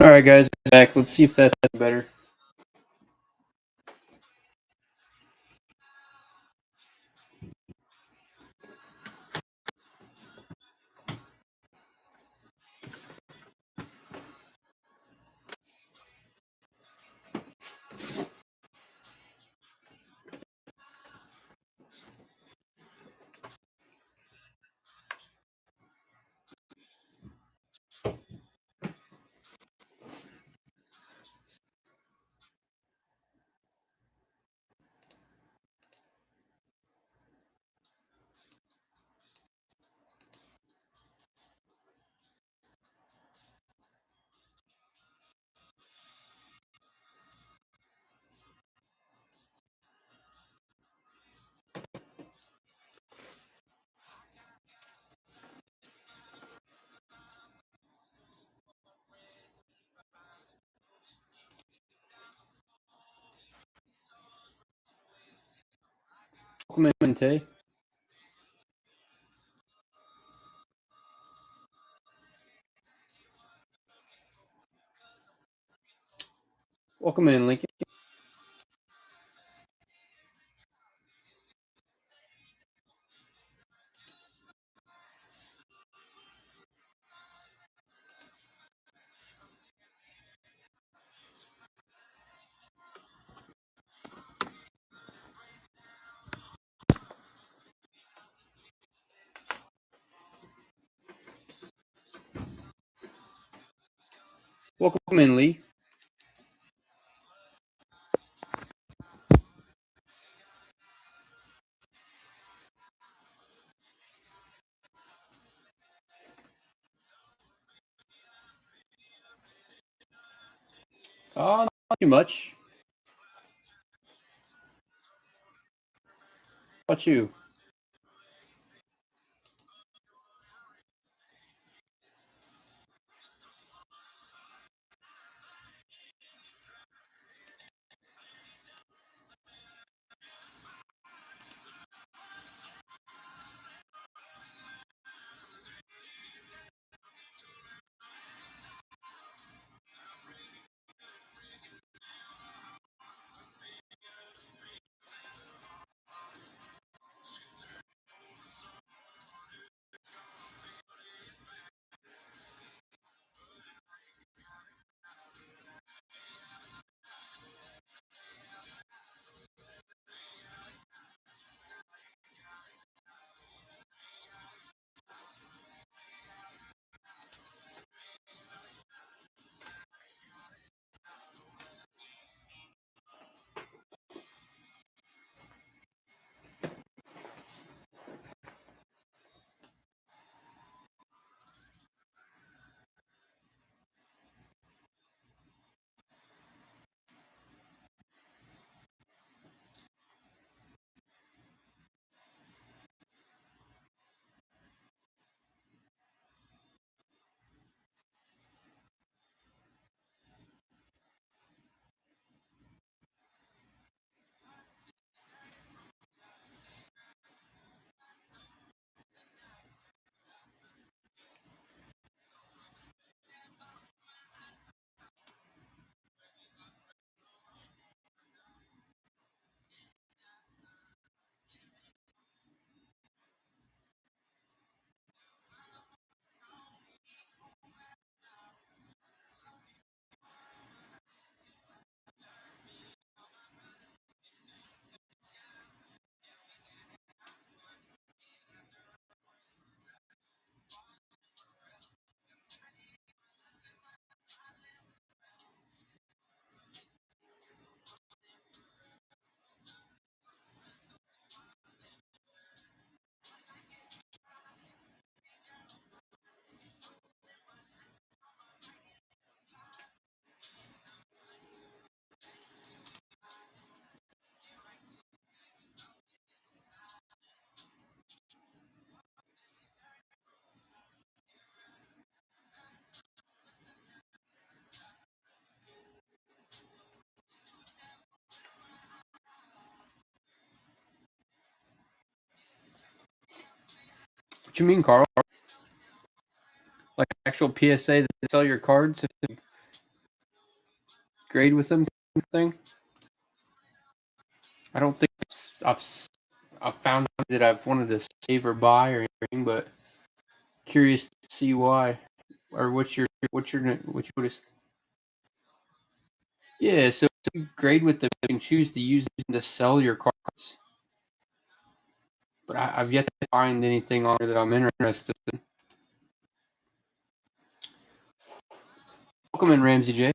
All right, guys, back. Let's see if that's better. Welcome in, Tay. Welcome in, Lincoln. Welcome in, Lee. Not too much. How about you? What you mean, Carl? Like actual PSA that they sell your cards? grade with them thing. I don't think I've found that I've wanted to save or buy or anything, but curious to see why or what you noticed. Yeah, so you grade with them, you can choose to use them to sell your cards, but I've yet to find anything on there that I'm interested in. Welcome in, Ramsey J.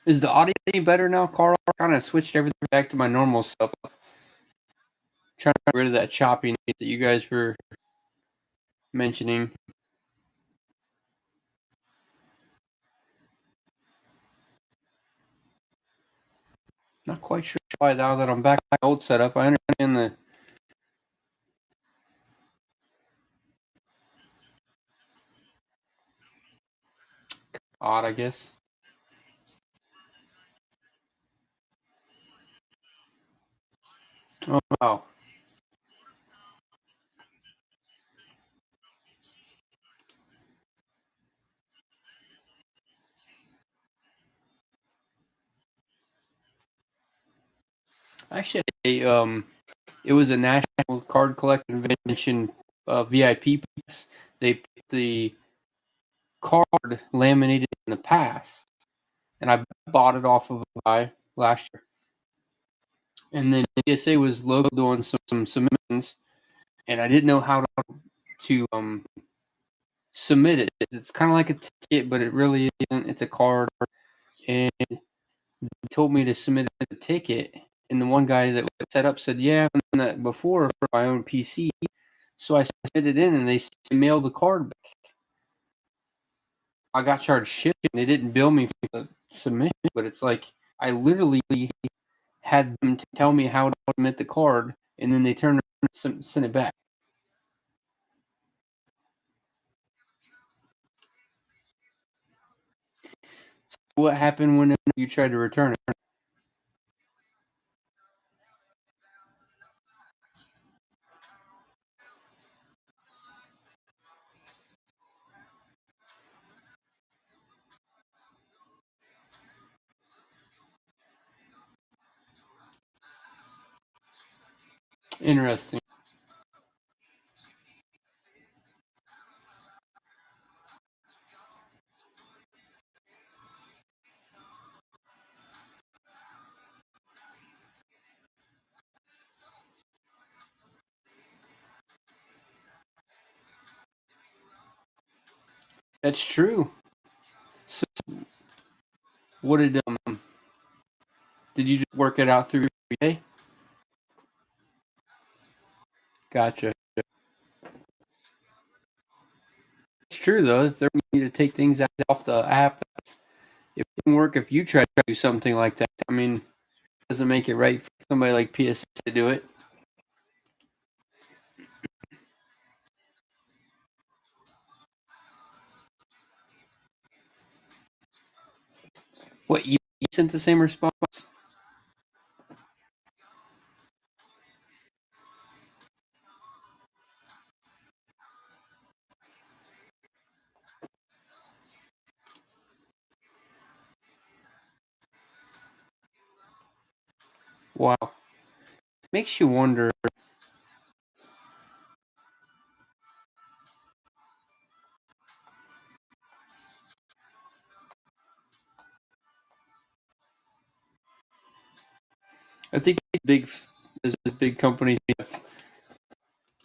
Is the audio any better now, Carl? I kind of switched everything back to my normal stuff. Trying to get rid of that choppiness that you guys were mentioning. Not quite sure why now that I'm back to my old setup. I understand the odd, I guess. Oh wow. Actually, it was a national card collecting convention VIP pass. They put the card laminated in the past, and I bought it off of a guy last year. And then PSA was logoed on some submissions, and I didn't know how to submit it. It's kind of like a ticket, but it really isn't. It's a card, and he told me to submit a ticket. And the one guy that set up said, "Yeah, I've done that before for my own PC." So I submitted it in, and they mailed the card back. I got charged shipping. They didn't bill me for the submission, but it's like I literally had them tell me how to submit the card, and then they turned and sent it back. What happened when you tried to return it? Interesting. That's true. So what did you just work it out through your day? Gotcha. It's true though. If they're need to take things off the app, it wouldn't work if you try to do something like that. I mean, it doesn't make it right for somebody like PSA to do it. What, you sent the same response? Wow. Makes you wonder. I think big companies have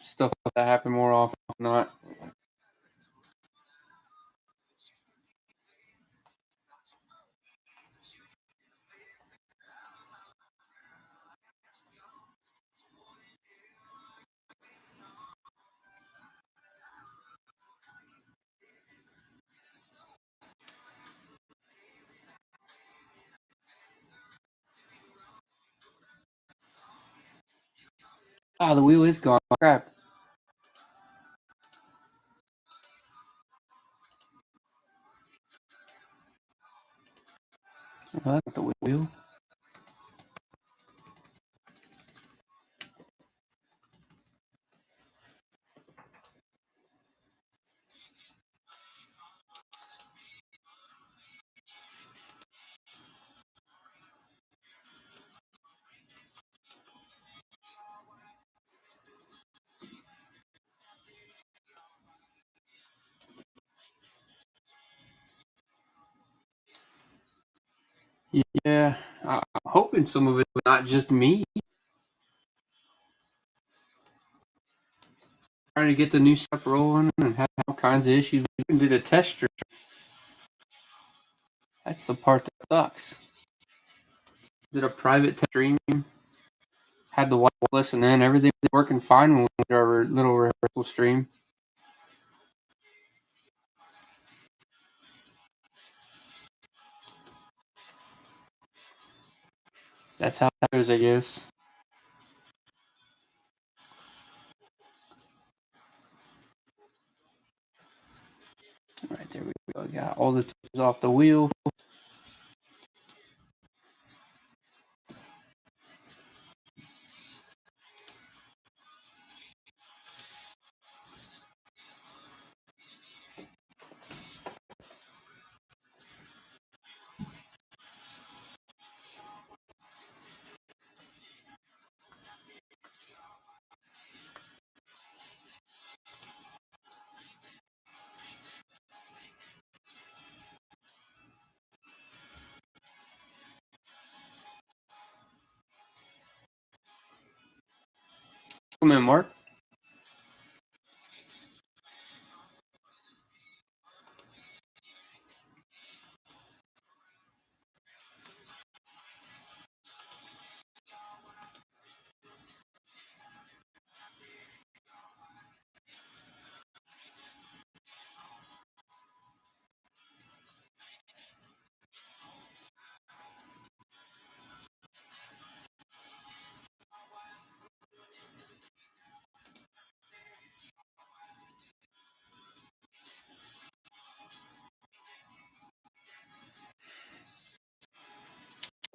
stuff like that happen more often than not. Ah, the wheel is gone. Crap. Well, that's not the wheel. hoping some of it was not just me. Trying to get the new stuff rolling and have all kinds of issues. We even did a test drive. That's the part that sucks. Did a private test stream. Had the wireless and then everything was working fine when we did our little rehearsal stream. That's how it goes, I guess. All right, there we go. Got all the tools off the wheel. Come in, Mark.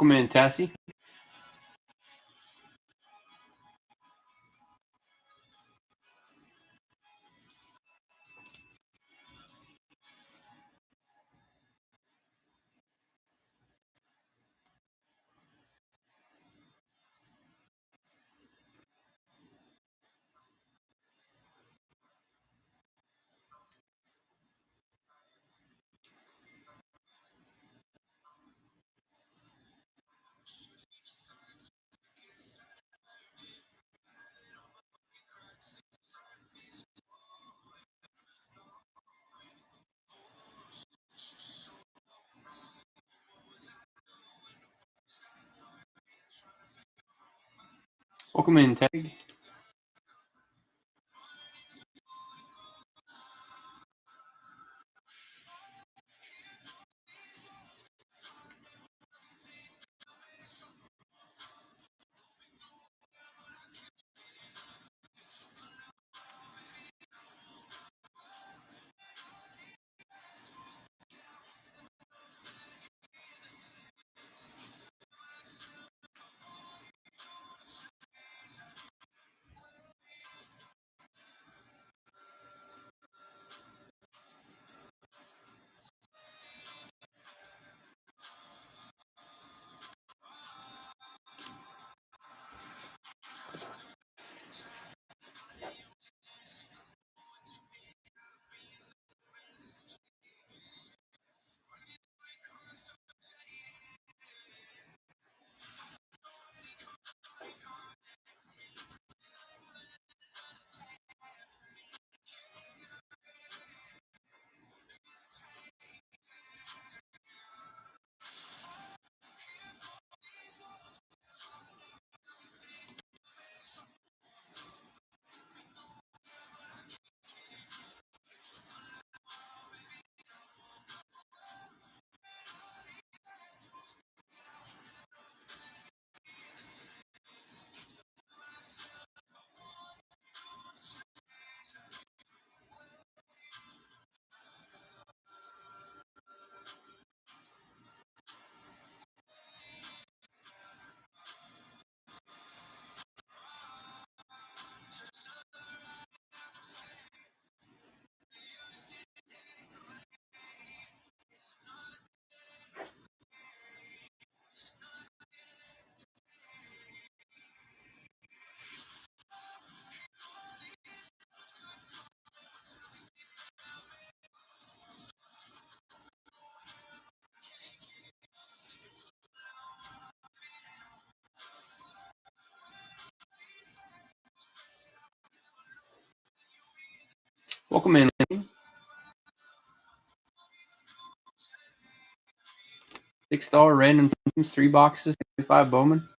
Come in, Tassie. Welcome in, Tag. Welcome in, Lane. $6 random teams, 3 boxes, 25 Bowman.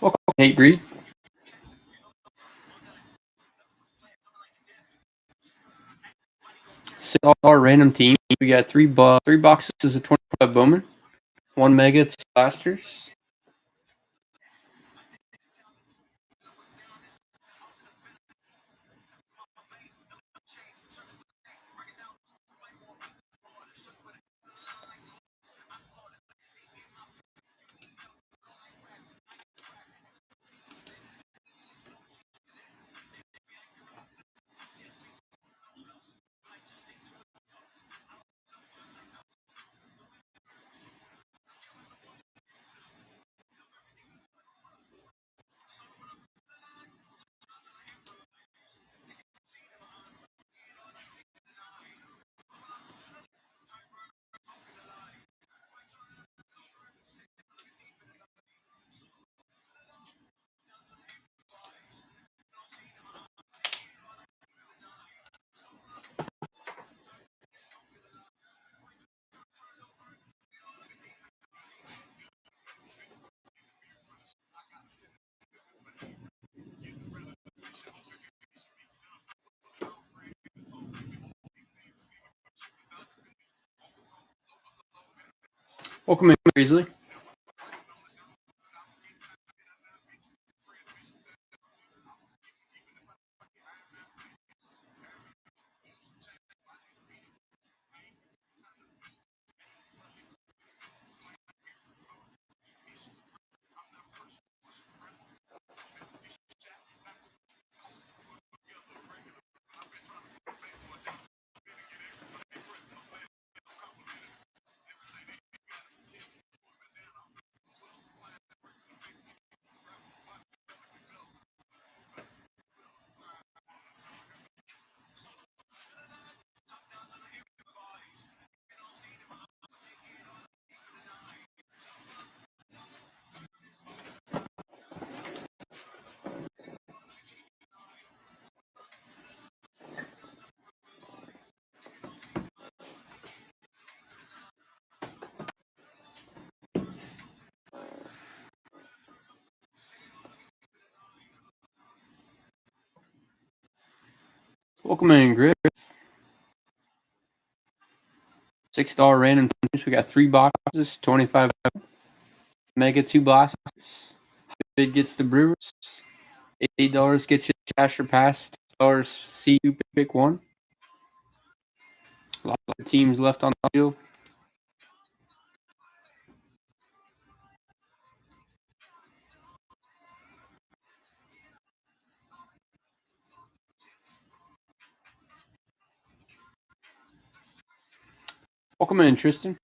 Welcome, Nate Reed. $6 random team. We got 3 boxes of 25 Bowman, 1 mega, 2 blasters. Welcome in, Grizzly. Welcome in, Griff. $6 random teams. We got 3 boxes, 25 mega 2 blasters. Big gets the Brewers. $8 gets you cash or pass. $10 see you pick one. A lot of teams left on the field. Welcome in, Tristan.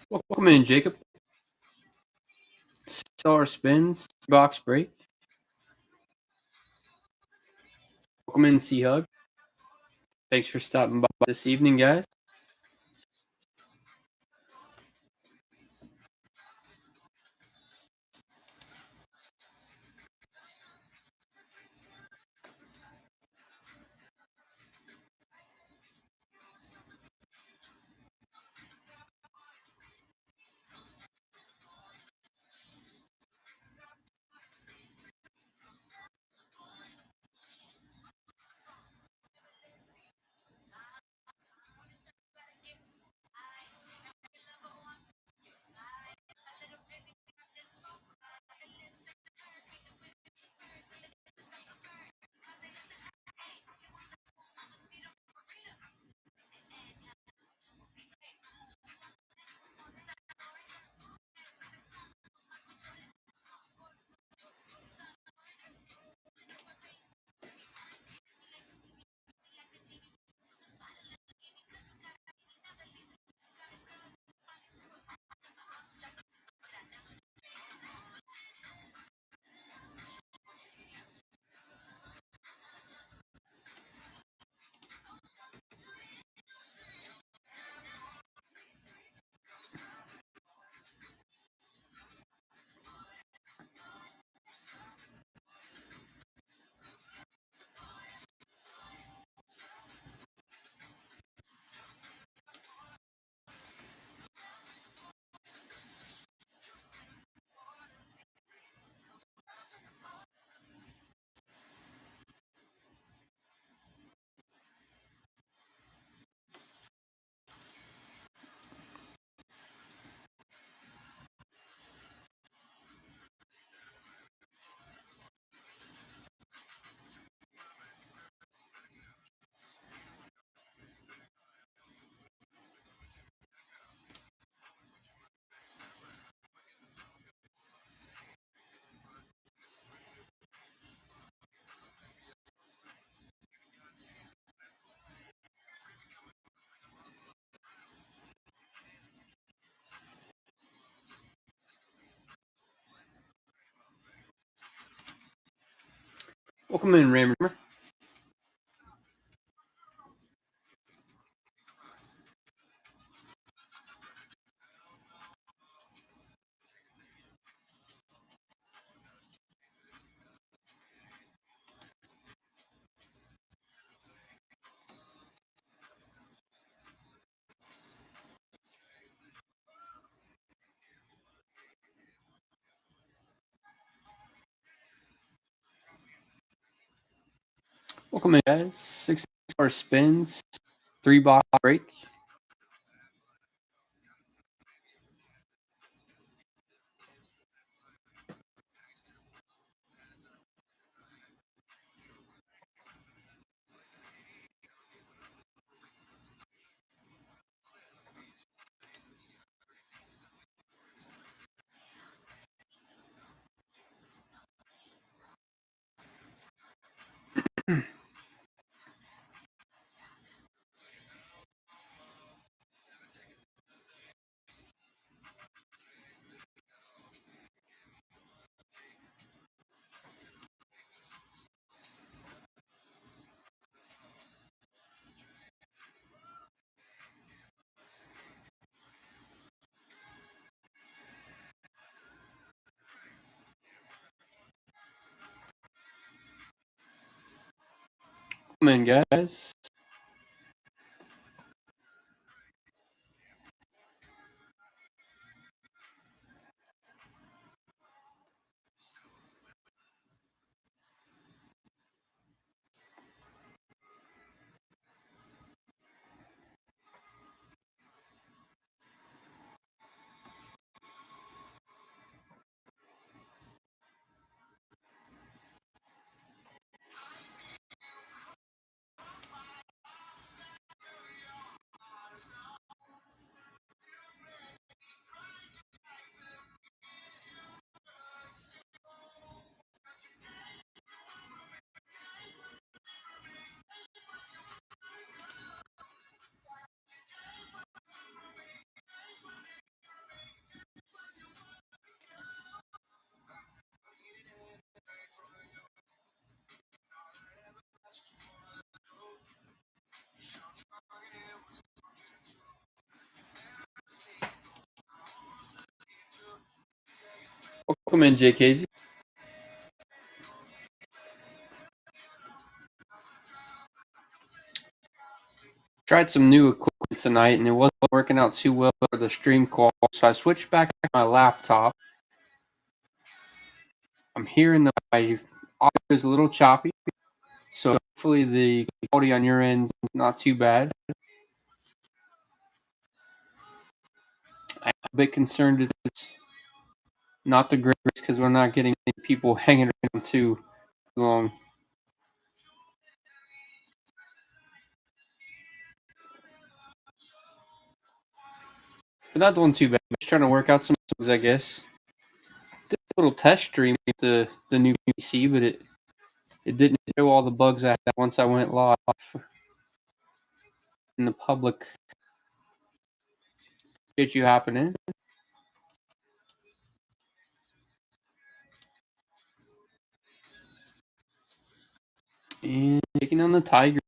Welcome in, Jacob. Star spins, box break. Welcome in, C Hug. Thanks for stopping by this evening, guys. Welcome in, Raymond. Welcome in, guys. 6 spins, 3-box break. Welcome in, guys. Welcome in, JKZ. Tried some new equipment tonight, and it wasn't working out too well for the stream call, so I switched back to my laptop. I'm hearing the audio is a little choppy, so hopefully the quality on your end is not too bad. I'm a bit concerned it's not the greatest because we're not getting people hanging around too long. But not doing too bad. Just trying to work out some things, I guess. Did a little test stream with the new PC, but it didn't show all the bugs I had once I went live in the public. Did you happen in? And taking on the Tigers.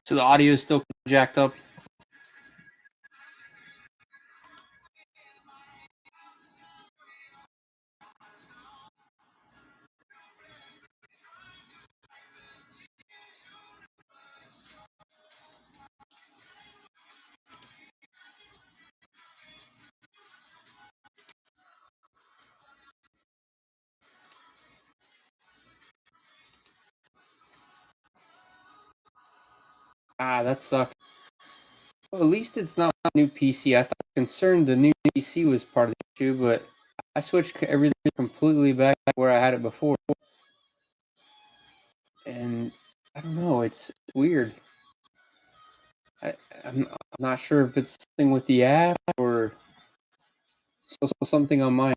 So the audio is still jacked up. Ah, that sucks. Well, at least it's not a new PC. I thought concerned the new PC was part of the issue, but I switched everything completely back where I had it before. And I don't know, it's weird. I'm not sure if it's something with the app or something on my end.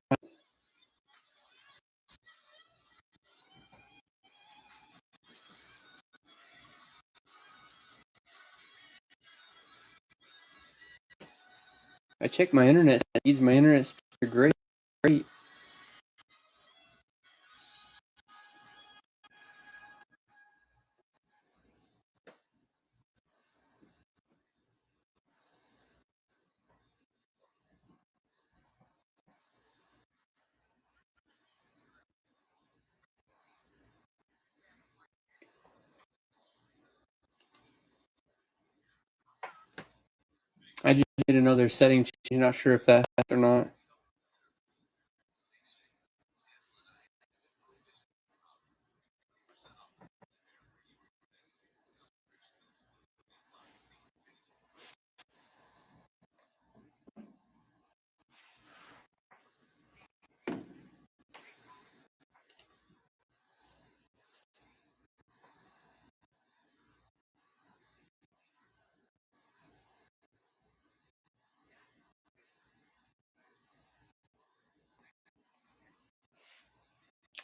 I checked my internet speeds. My internet speeds are great. I just did another setting change. Not sure if that or not.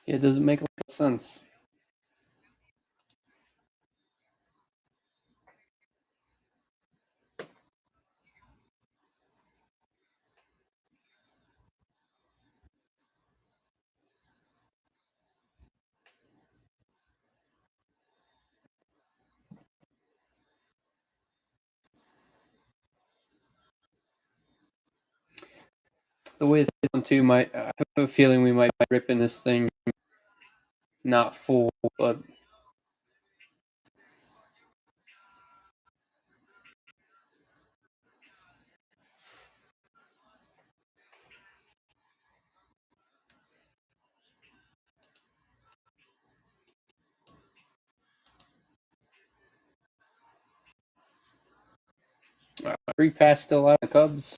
It doesn't make a lot of sense. The way it's going too, I have a feeling we might be ripping this thing not full, but free pass still out of the Cubs.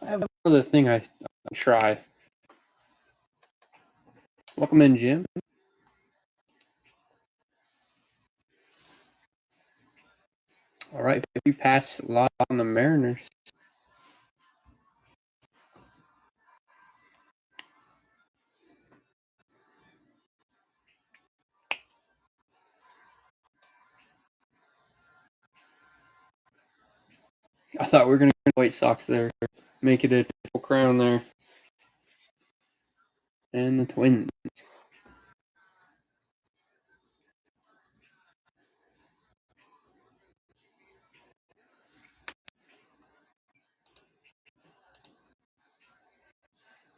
I have another thing I try. Welcome in, Jim. All right, free pass lot on the Mariners. I thought we were going to get White Sox there. Make it a triple crown there. And the Twins.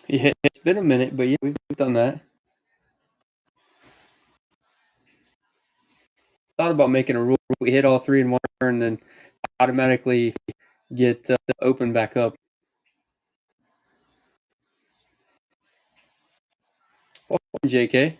Yeah, it's been a minute, but yeah, we've done that. Thought about making a rule. We hit all three in one turn, then automatically get open back up. Oh, JK.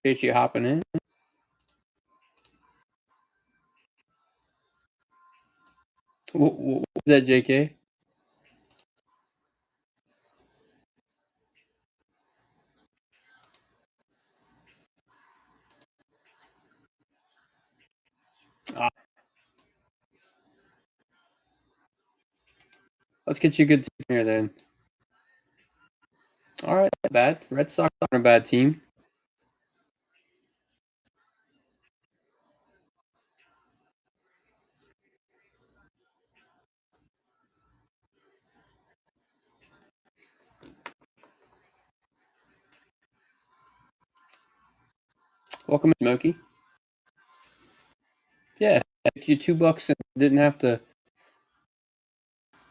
Appreciate you hopping in. What was that, JK? Ah, let's get you a good team here then. All right, not bad. Red Sox aren't a bad team. Welcome, Smokey. Yeah, you $2 and didn't have to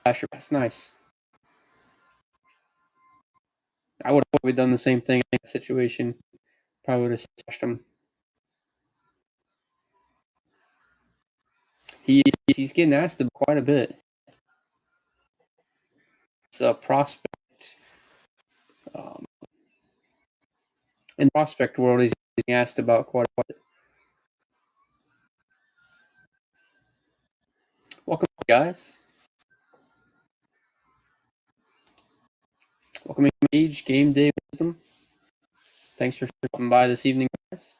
flash your. That's nice. I would have probably done the same thing in that situation. Probably would have slashed him. He's getting asked quite a bit. It's a prospect. Um, in the prospect world, he's being asked about quite a bit. Welcome, guys. Welcome, Age Game Day Wisdom. Thanks for stopping by this evening, guys.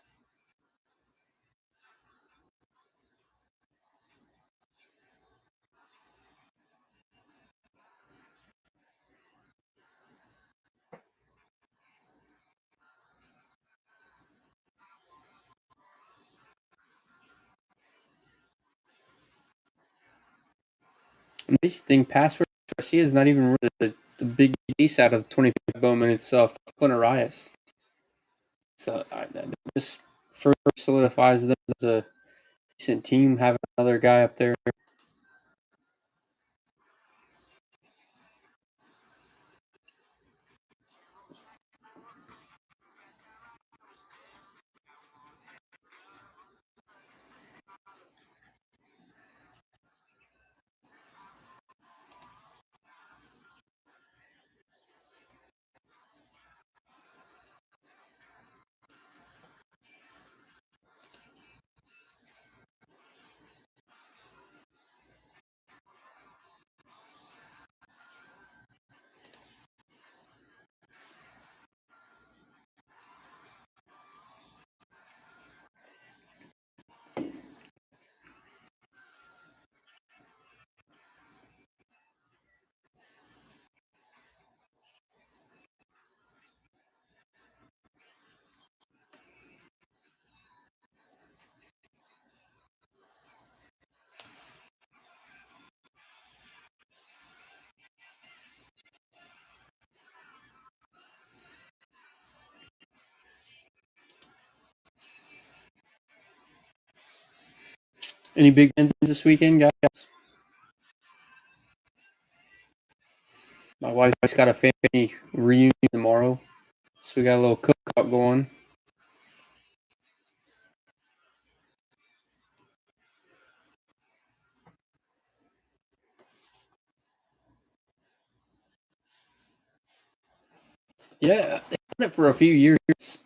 The basic thing, password Garcia is not even really the big ace out of 25 Bowman. It's Clint Arias. So that just further solidifies them as a decent team, having another guy up there. Any big wins this weekend, guys? My wife's got a family reunion tomorrow, so we got a little cookout going. Yeah, they've done it for a few years. It's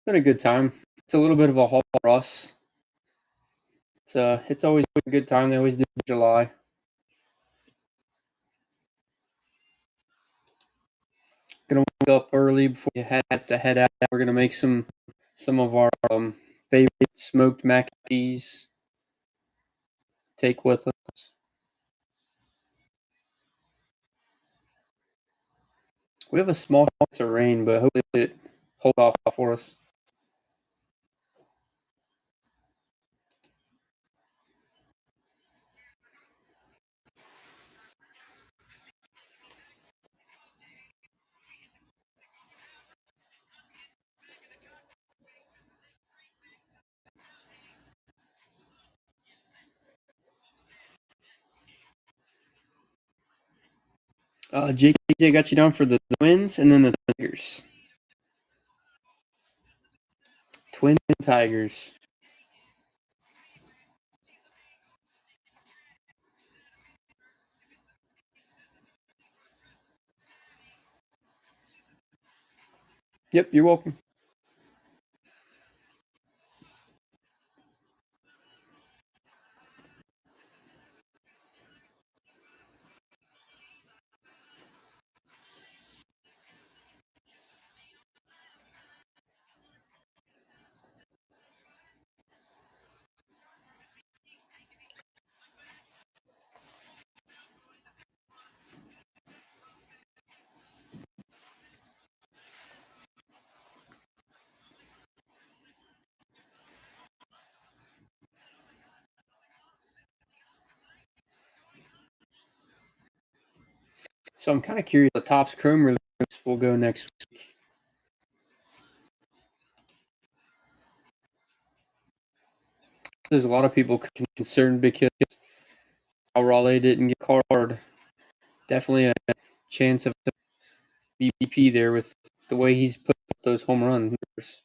been a good time. It's a little bit of a haul for us. It's always a good time. They always do it in July. Gonna wake up early before you have to head out. We're gonna make some of our favorite smoked mac and cheese. take with us. We have a small chance of rain, but hopefully it hold off for us. JJ got you down for the Twins and then the Tigers. Twins and Tigers. Yep, you're welcome. So I'm kind of curious. The Topps Chrome release will go next week. There's a lot of people concerned because Raleigh didn't get card. Definitely a chance of BP there with the way he's put those home run numbers.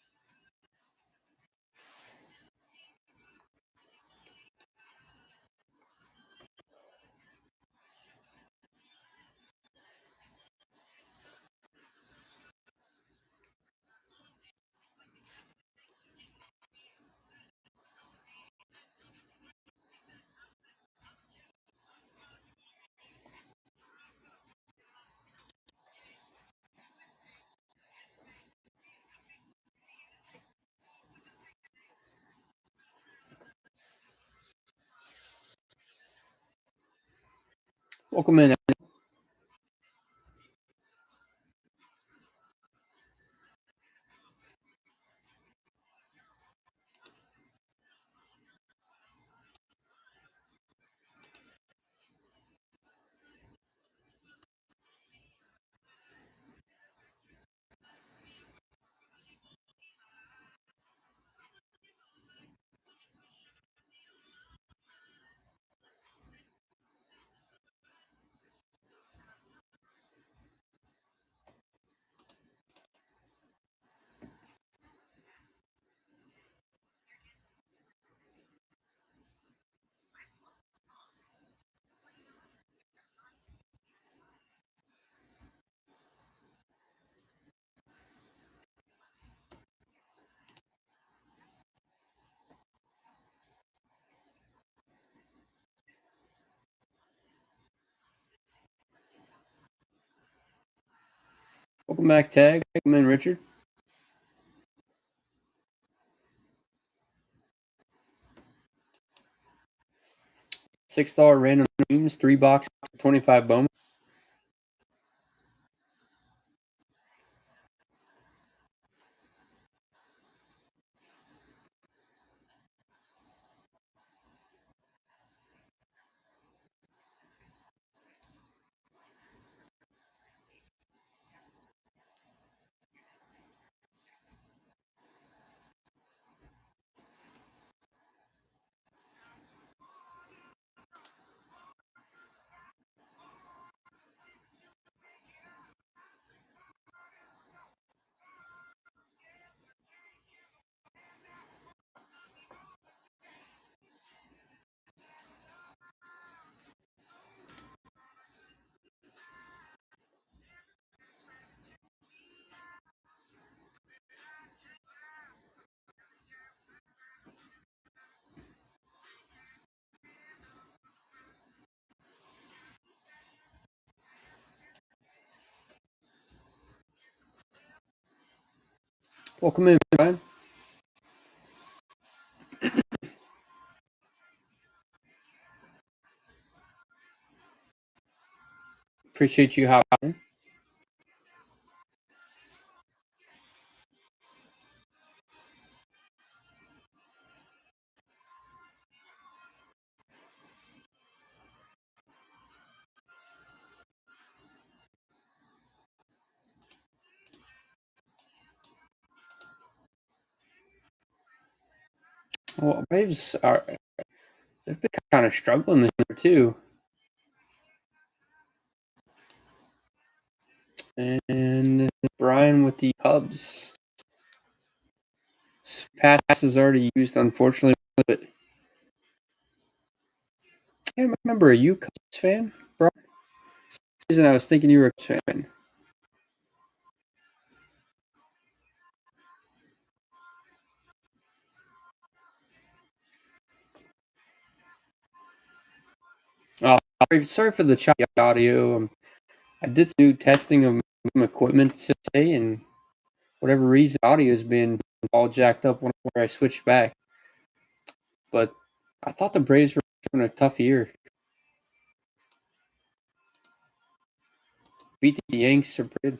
Welcome in. Welcome back, Tag. Welcome in, Richard. $6 random teams, 3 boxes, 25 Bowman. Welcome in, Brian. Appreciate you hopping. Well, Braves are they've been kind of struggling this year too. And Brian with the Cubs. Pass is already used, unfortunately, but I remember, are you a Cubs fan, bro? For some reason I was thinking you were a Cubs fan. Sorry for the choppy audio. I did some new testing of my equipment today, and whatever reason, audio has been all jacked up whenever I switched back. But I thought the Braves were having a tough year. Beat the Yanks are pretty good.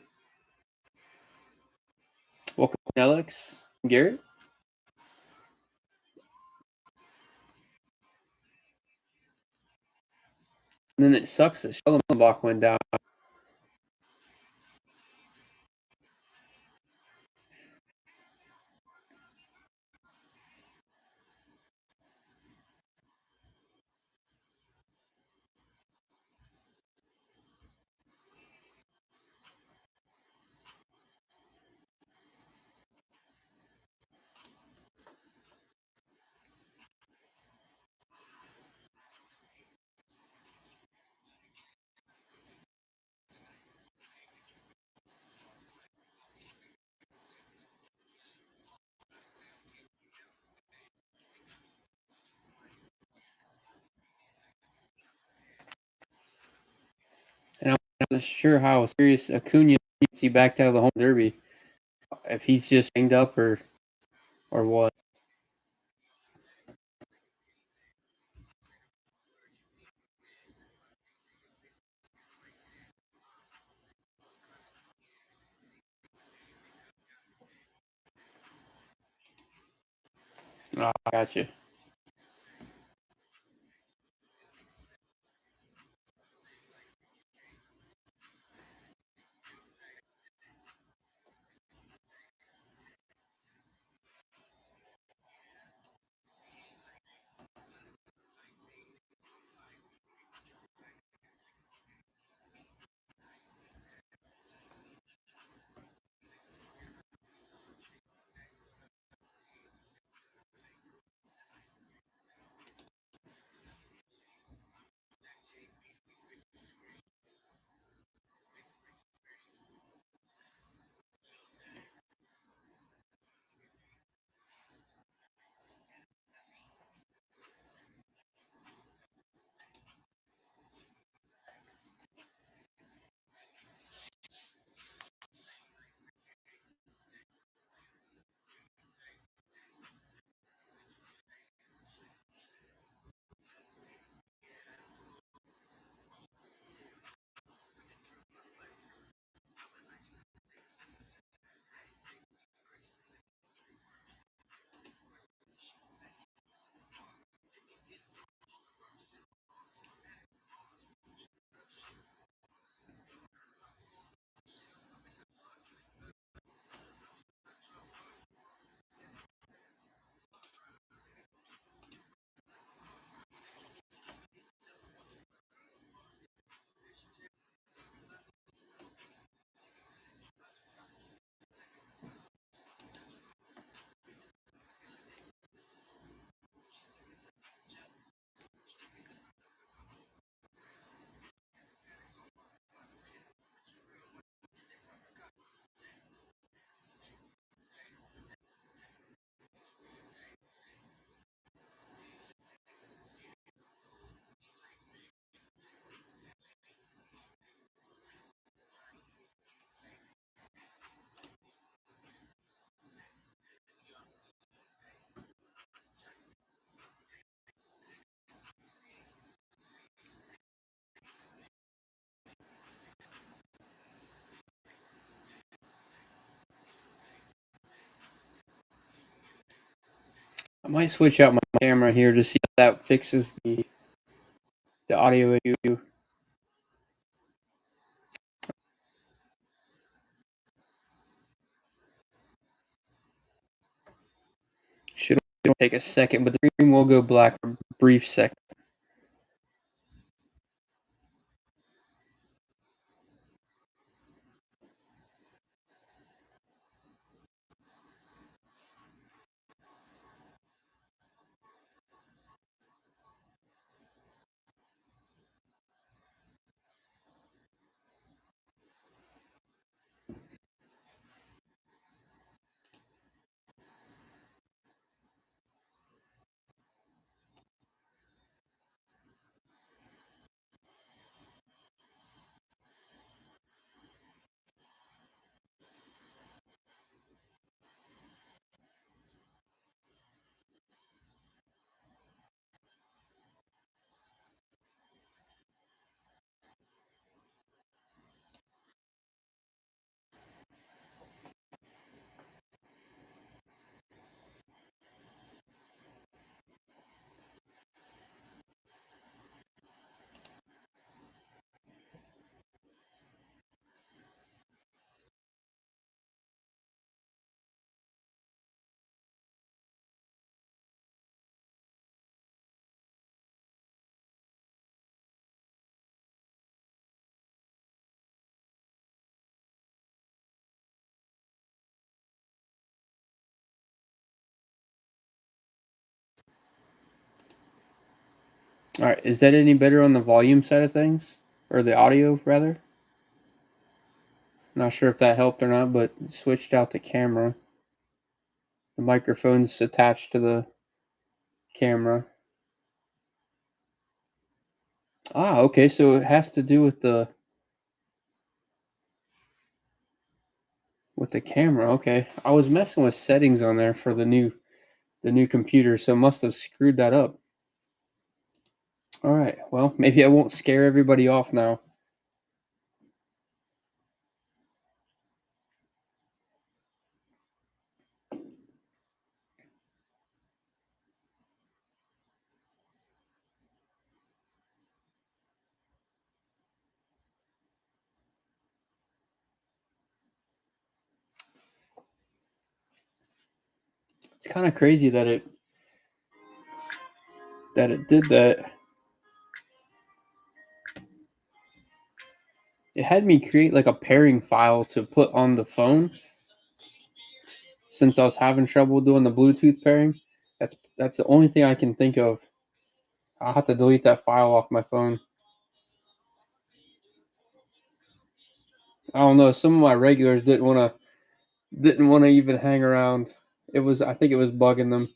Welcome, Alex. Garrett. And then it sucks that Schellenbach went down. And I'm not sure how serious Acuna needs he backed out of the home derby. If he's just hanged up or what. I gotcha. I might switch out my camera here to see if that fixes the audio issue. Should take a second, but the screen will go black for a brief second. All right, is that any better on the volume side of things, or the audio rather? Not sure if that helped or not, but switched out the camera. The microphone's attached to the camera. Ah, okay, so it has to do with the camera. Okay, I was messing with settings on there for the new computer, so must have screwed that up. All right, well, maybe I won't scare everybody off now. It's kind of crazy that it did that. It had me create like a pairing file to put on the phone since I was having trouble doing the Bluetooth pairing. That's the only thing I can think of. I'll have to delete that file off my phone. I don't know. Some of my regulars didn't want to even hang around. I think it was bugging them.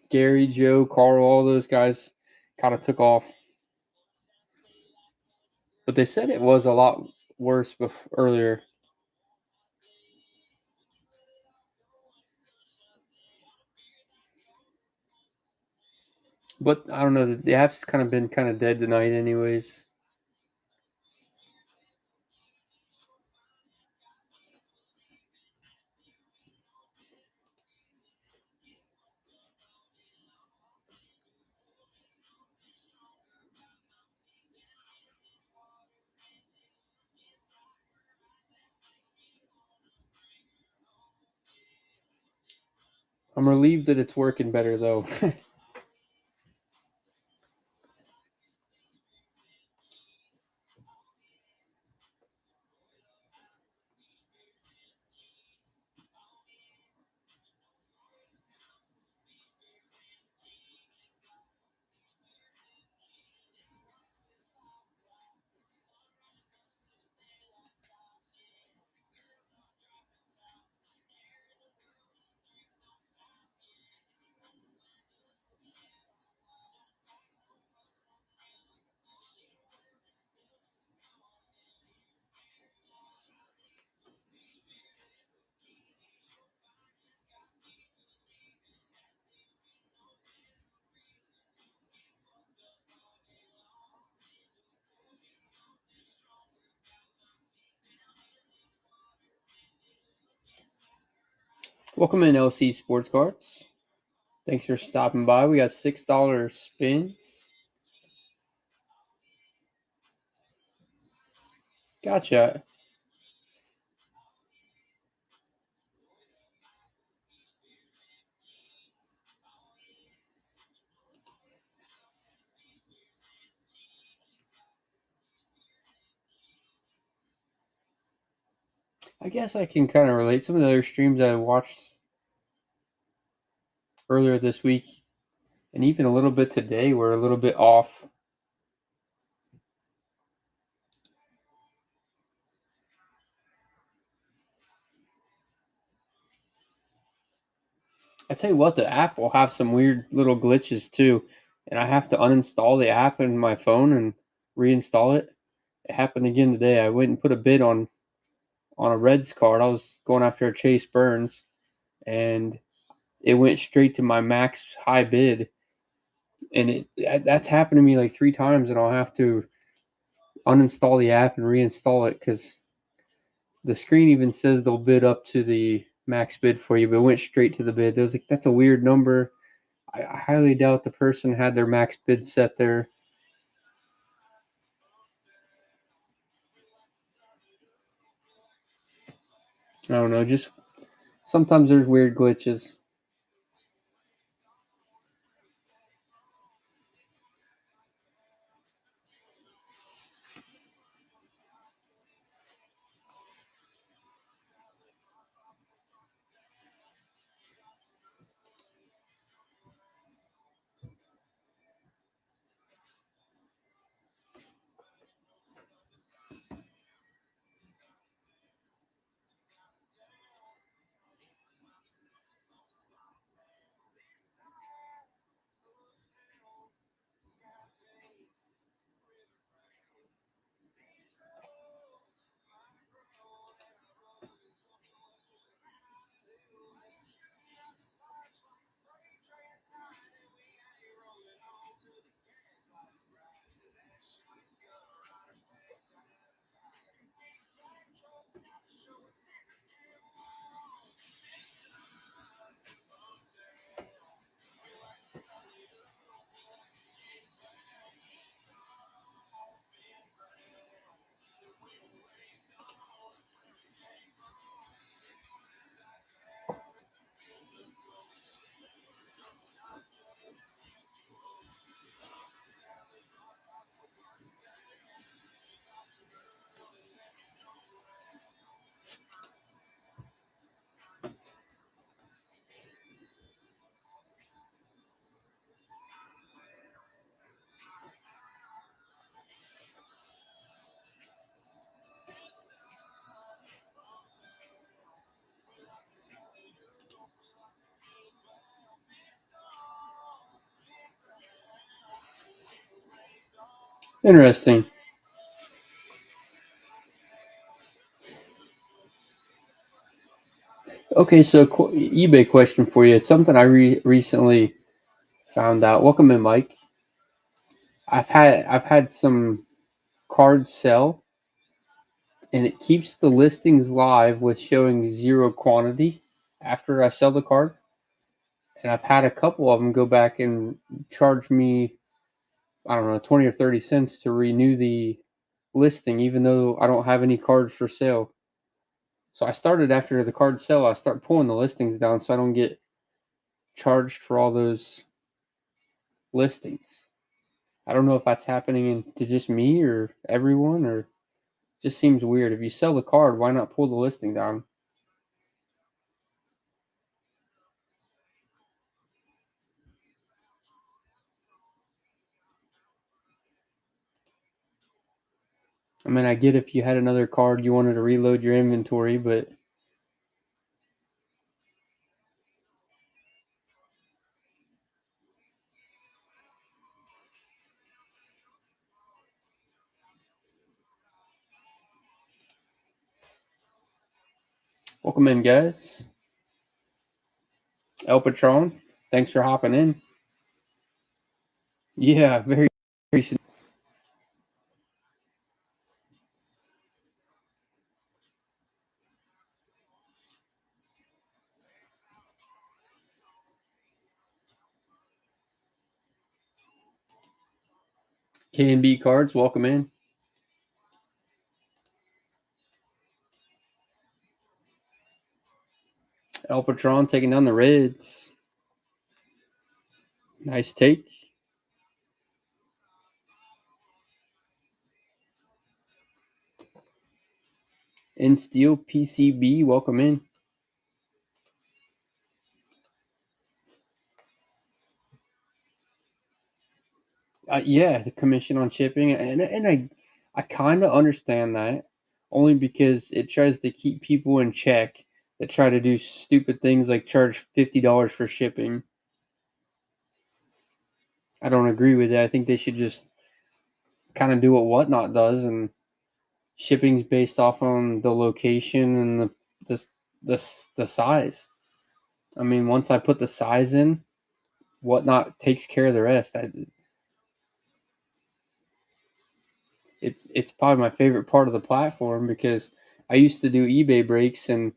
Gary, Joe, Carl, all those guys kind of took off. But they said it was a lot worse earlier. But I don't know. The app's kind of been kind of dead tonight, anyways. I'm relieved that it's working better though. Welcome in LC Sports Cards. Thanks for stopping by. We got $6 spins. Gotcha. I guess I can kind of relate. Some of the other streams I watched earlier this week and even a little bit today were a little bit off. I tell you what, the app will have some weird little glitches too, and I have to uninstall the app in my phone and reinstall it. It happened again today. I went and put a bid on a Reds card. I was going after a Chase Burns, and it went straight to my max high bid, and that's happened to me like 3 times, and I'll have to uninstall the app and reinstall it because the screen even says they'll bid up to the max bid for you, but it went straight to the bid. It was like, that's a weird number. I highly doubt the person had their max bid set there. I don't know. Just sometimes there's weird glitches. Interesting. Okay, so eBay question for you. It's something I recently found out. Welcome in, Mike. I've had some cards sell, and it keeps the listings live with showing zero quantity after I sell the card. And I've had a couple of them go back and charge me, I don't know, 20 or 30 cents to renew the listing, even though I don't have any cards for sale. So I started after the cards sell, I start pulling the listings down so I don't get charged for all those listings. I don't know if that's happening to just me or everyone, or just seems weird. If you sell the card, why not pull the listing down? I mean, I get if you had another card you wanted to reload your inventory, but welcome in, guys. El Patron, thanks for hopping in. Yeah, very, very. K&B Cards, welcome in. El Patron taking down the Reds. Nice take. In Steel PCB, welcome in. Yeah, the commission on shipping, and I kind of understand that, only because it tries to keep people in check that try to do stupid things like charge $50 for shipping. I don't agree with it. I think they should just kind of do what Whatnot does, and shipping's based off on the location and the the size. I mean, once I put the size in, Whatnot takes care of the rest. It's probably my favorite part of the platform, because I used to do eBay breaks, and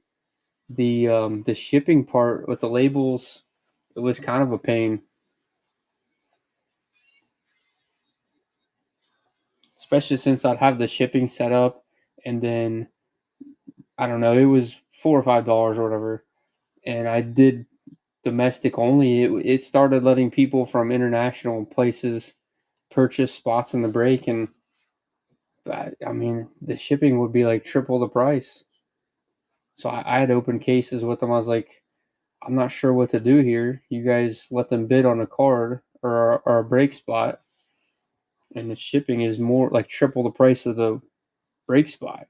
the shipping part with the labels, it was kind of a pain, especially since I'd have the shipping set up, and then I don't know, it was $4 or $5 or whatever, and I did domestic only. It started letting people from international places purchase spots in the break, and I mean, the shipping would be like triple the price. So I had open cases with them. I was like, I'm not sure what to do here. You guys let them bid on a card or a break spot, and the shipping is more like triple the price of the break spot.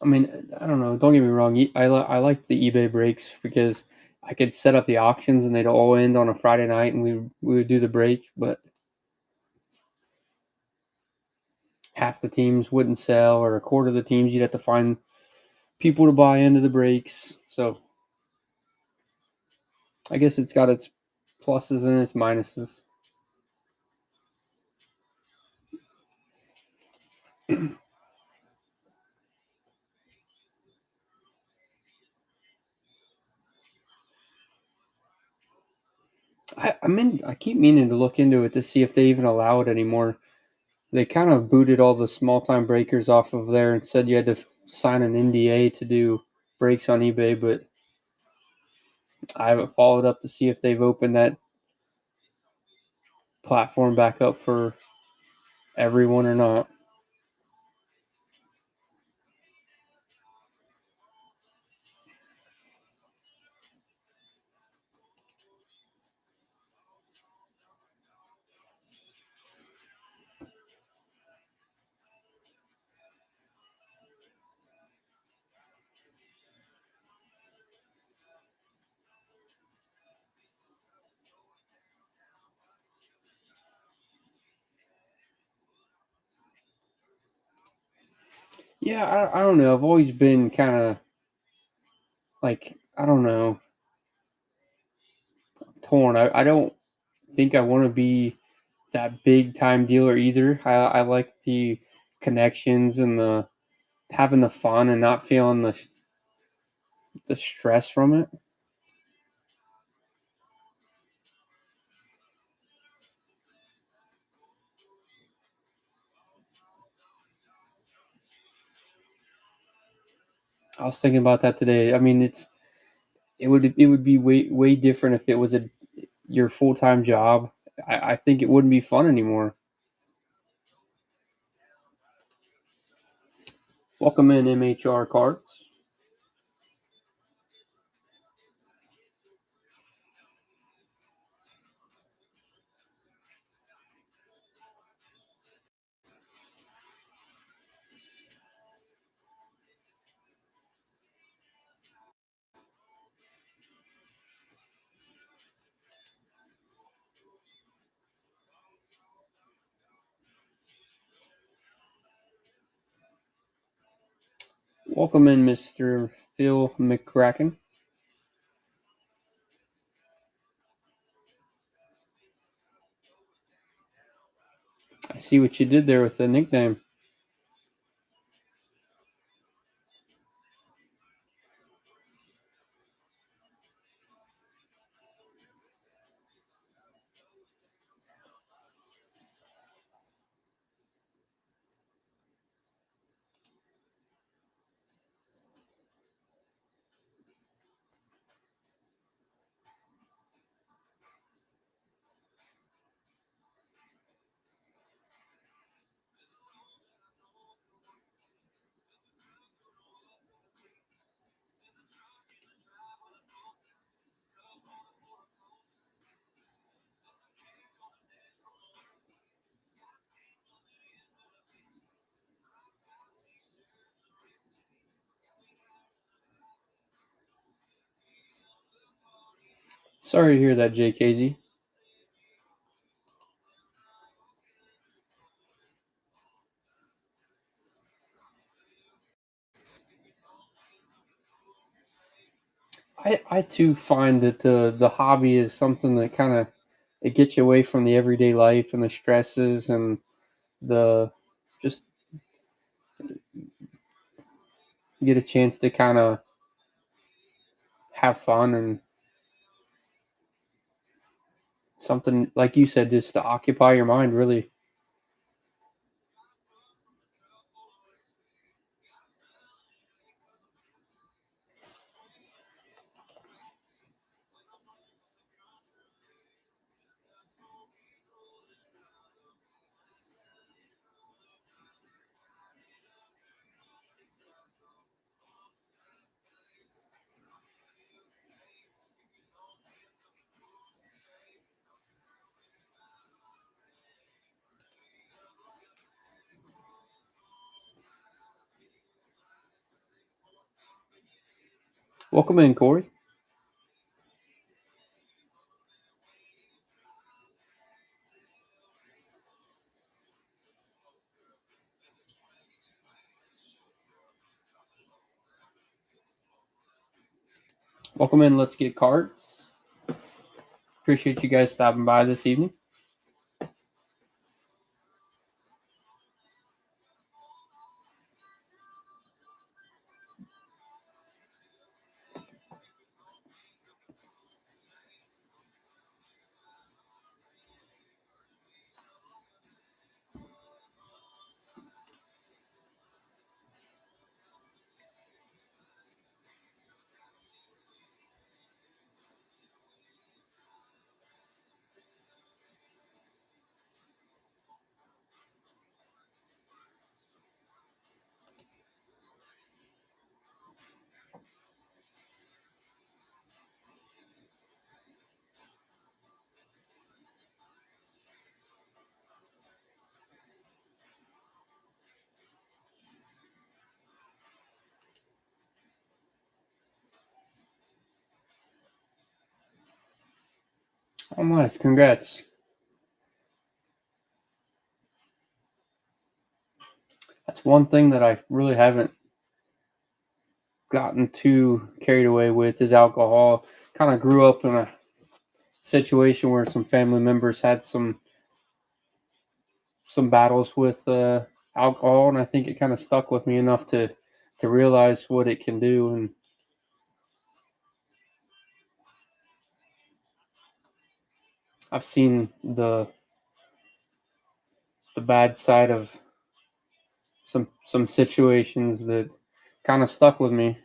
I mean, I don't know. Don't get me wrong. I like the eBay breaks because I could set up the auctions and they'd all end on a Friday night, and we would do the break. But half the teams wouldn't sell, or a quarter of the teams you'd have to find people to buy into the breaks. So I guess it's got its pluses and its minuses. I keep meaning to look into it to see if they even allow it anymore. They kind of booted all the small time breakers off of there and said you had to sign an NDA to do breaks on eBay, but I haven't followed up to see if they've opened that platform back up for everyone or not. Yeah, I don't know. I've always been kind of like, I don't know, torn. I don't think I want to be that big time dealer either. I like the connections and the having the fun and not feeling the stress from it. I was thinking about that today. I mean, it would be way different if it was your full time job. I think it wouldn't be fun anymore. Welcome in MHR Cards. Welcome in, Mr. Phil McCracken. See what you did there with the nickname. Sorry to hear that, JKZ. I too find that the hobby is something that kind of it gets you away from the everyday life and the stresses and the just get a chance to kind of have fun and something like you said, just to occupy your mind. Really, welcome in, Corey. Welcome in. Let's get cards. Appreciate you guys stopping by this evening. Oh, nice. Congrats. That's one thing that I really haven't gotten too carried away with is alcohol. Kind of grew up in a situation where some family members had some battles with alcohol, and I think it kind of stuck with me enough to realize what it can do. And I've seen the bad side of some situations that kind of stuck with me.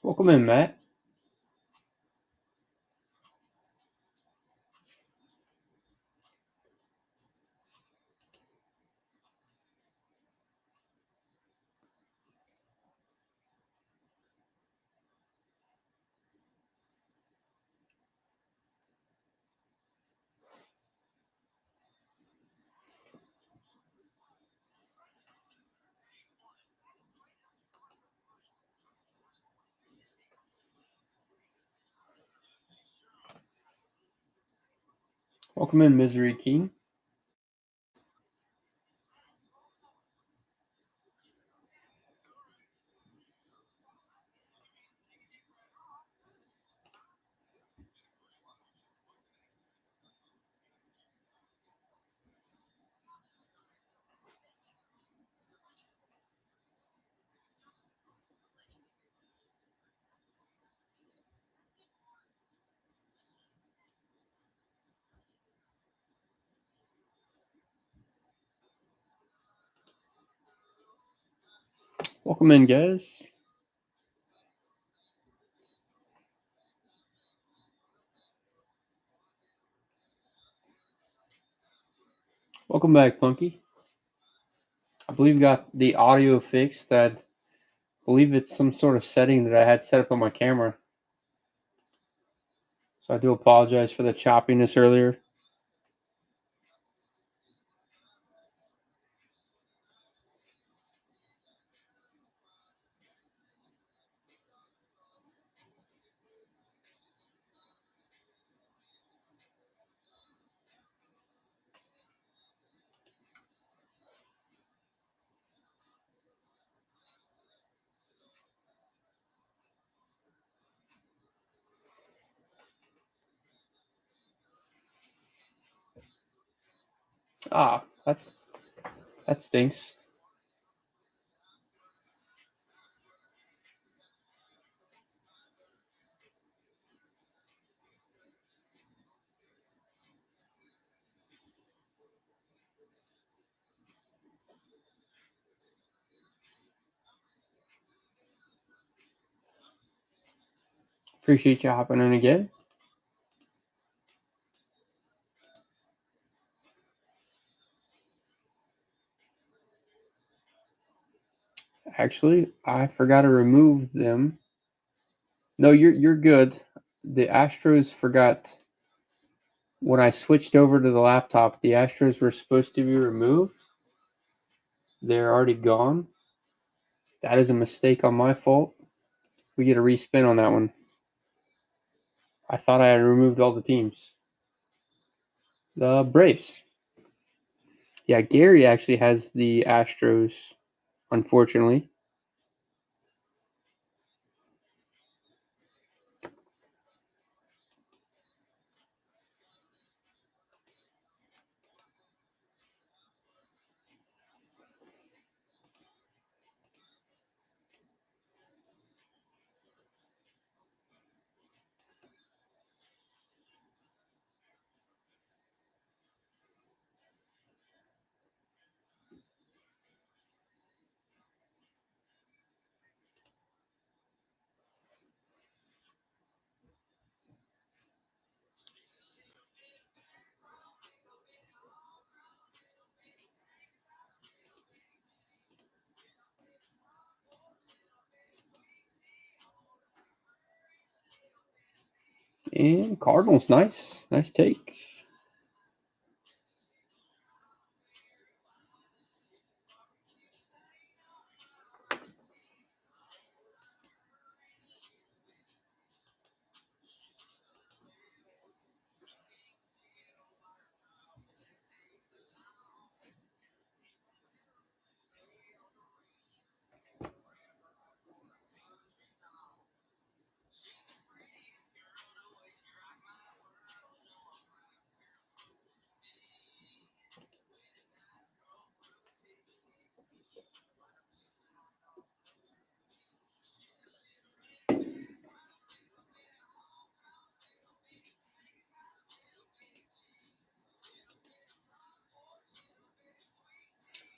Welcome in, Matt. Welcome in, Misery King. Welcome in, guys. Welcome back, Punky. I believe got the audio fixed. I believe it's some sort of setting that I had set up on my camera. So I do apologize for the choppiness earlier. Ah, that stinks. Appreciate you hopping in again. Actually, I forgot to remove them. No, you're good. The Astros forgot when I switched over to the laptop. The Astros were supposed to be removed. They're already gone. That is a mistake on my fault. We get a respin on that one. I thought I had removed all the teams. The Braves. Yeah, Gary actually has the Astros, unfortunately. And Cardinals, nice. Nice take.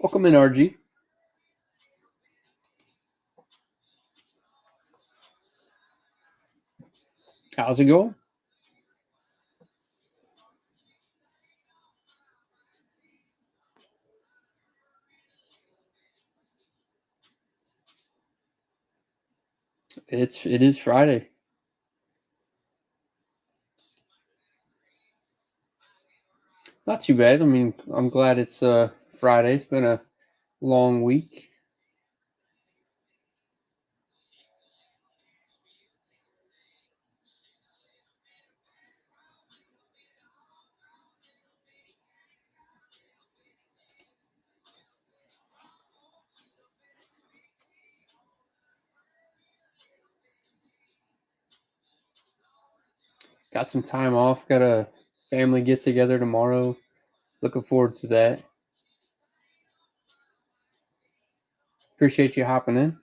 Welcome in, RG. How's it going? It is Friday. Not too bad. I mean, I'm glad it's Friday. It's been a long week. Got some time off. Got a family get together tomorrow. Looking forward to that. Appreciate you hopping in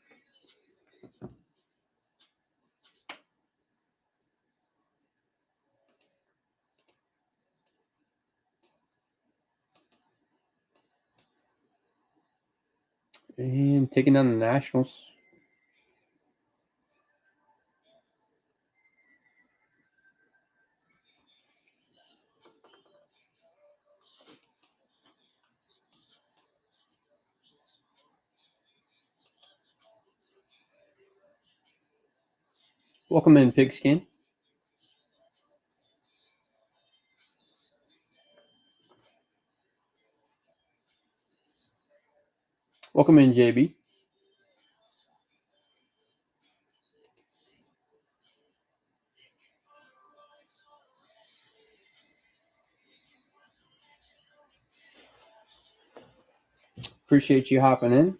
and taking down the Nationals. Welcome in, Pigskin. Welcome in, JB. Appreciate you hopping in.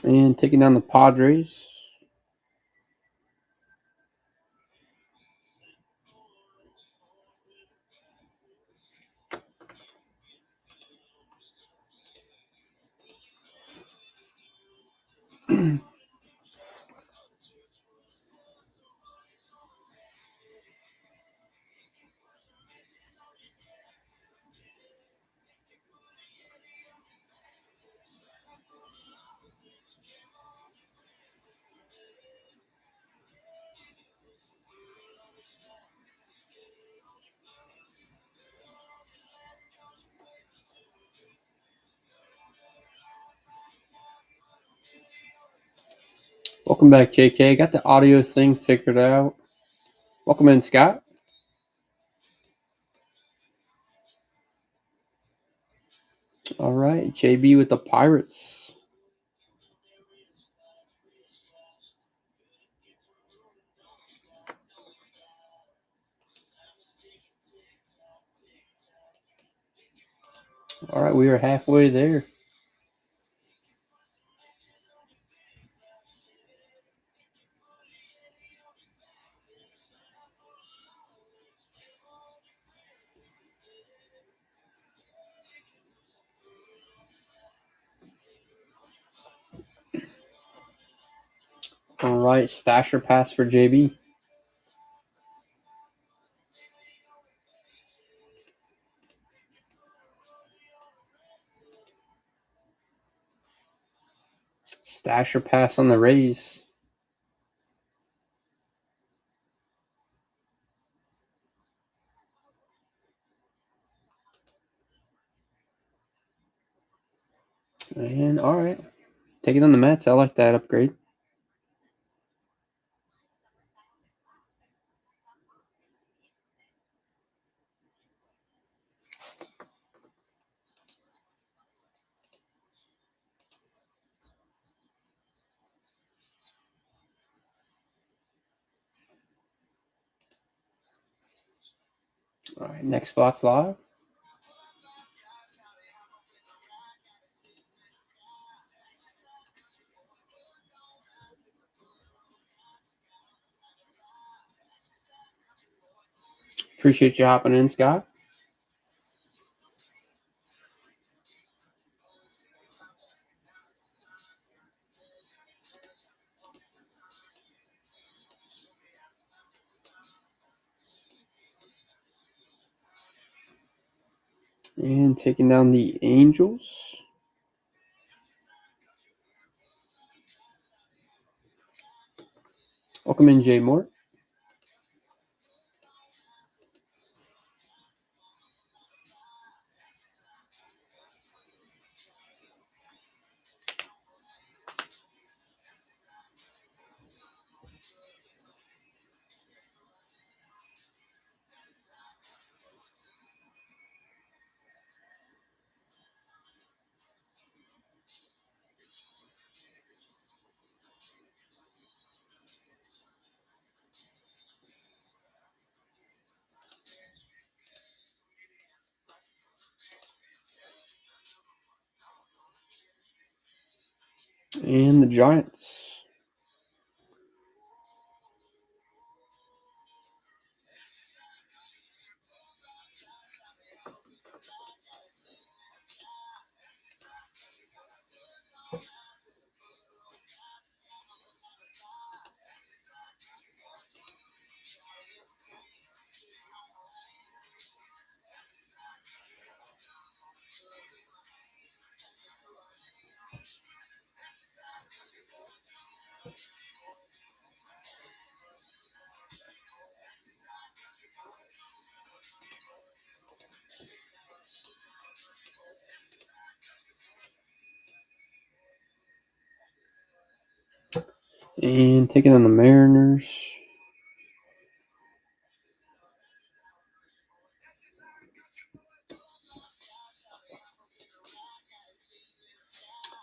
And taking down the Padres. Welcome back, JK. Got the audio thing figured out. Welcome in, Scott. All right, JB with the Pirates. All right, we are halfway there. All right, stasher pass for JB. Stasher pass on the Rays. And all right, taking on the Mets. I like that upgrade. All right, next spot's live. Appreciate you hopping in, Scott. And taking down the Angels. Welcome in, Jay Moore. And the Giants. And taking on the Mariners.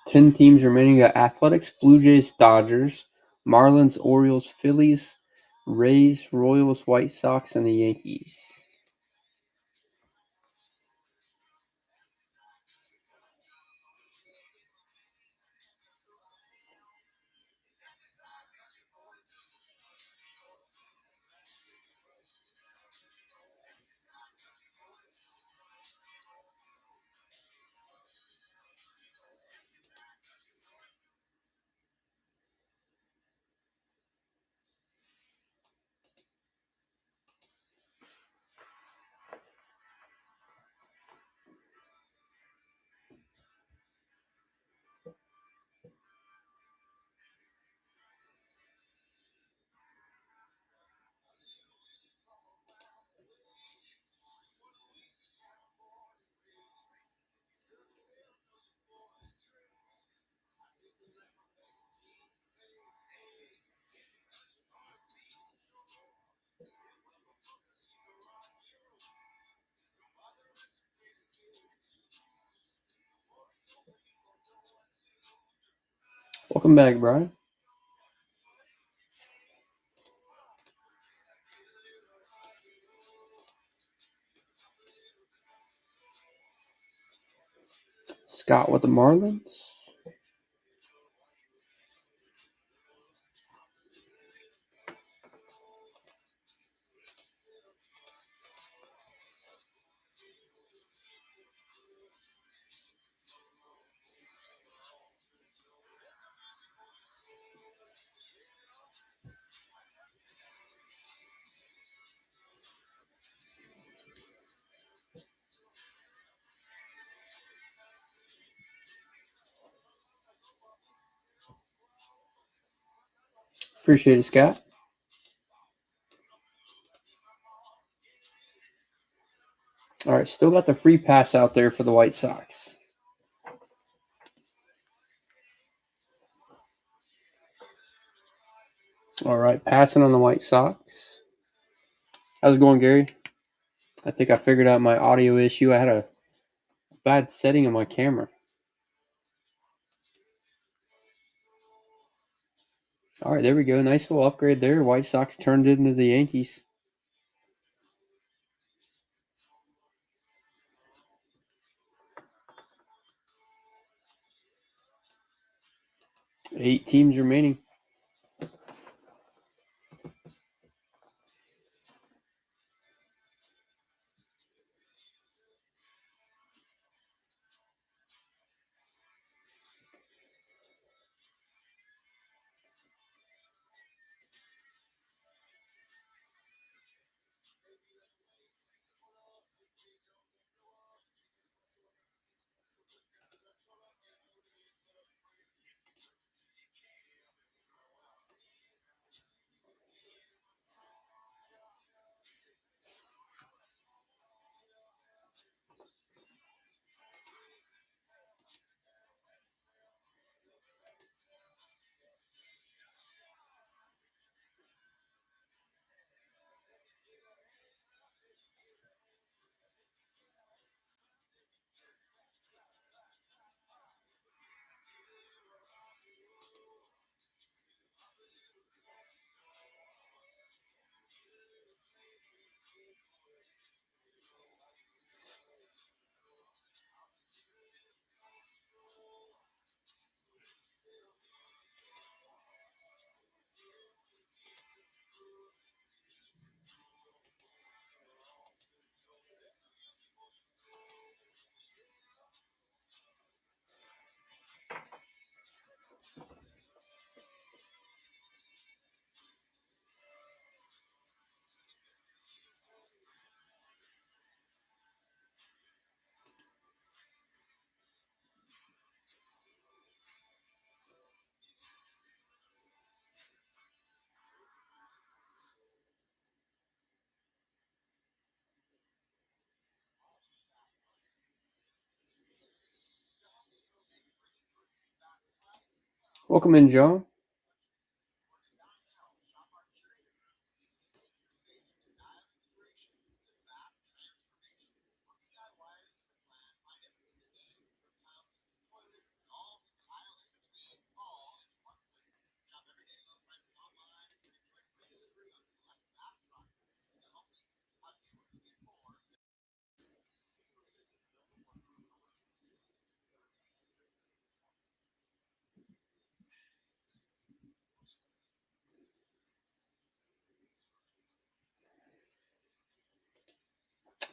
Ten teams remaining. Got Athletics, Blue Jays, Dodgers, Marlins, Orioles, Phillies, Rays, Royals, White Sox, and the Yankees. Welcome back, Brian. Scott with the Marlins. Appreciate it, Scott. All right, still got the free pass out there for the White Sox. All right, passing on the White Sox. How's it going, Gary? I think I figured out my audio issue. I had a bad setting on my camera. All right, there we go. Nice little upgrade there. White Sox turned it into the Yankees. Eight teams remaining. Welcome in, John.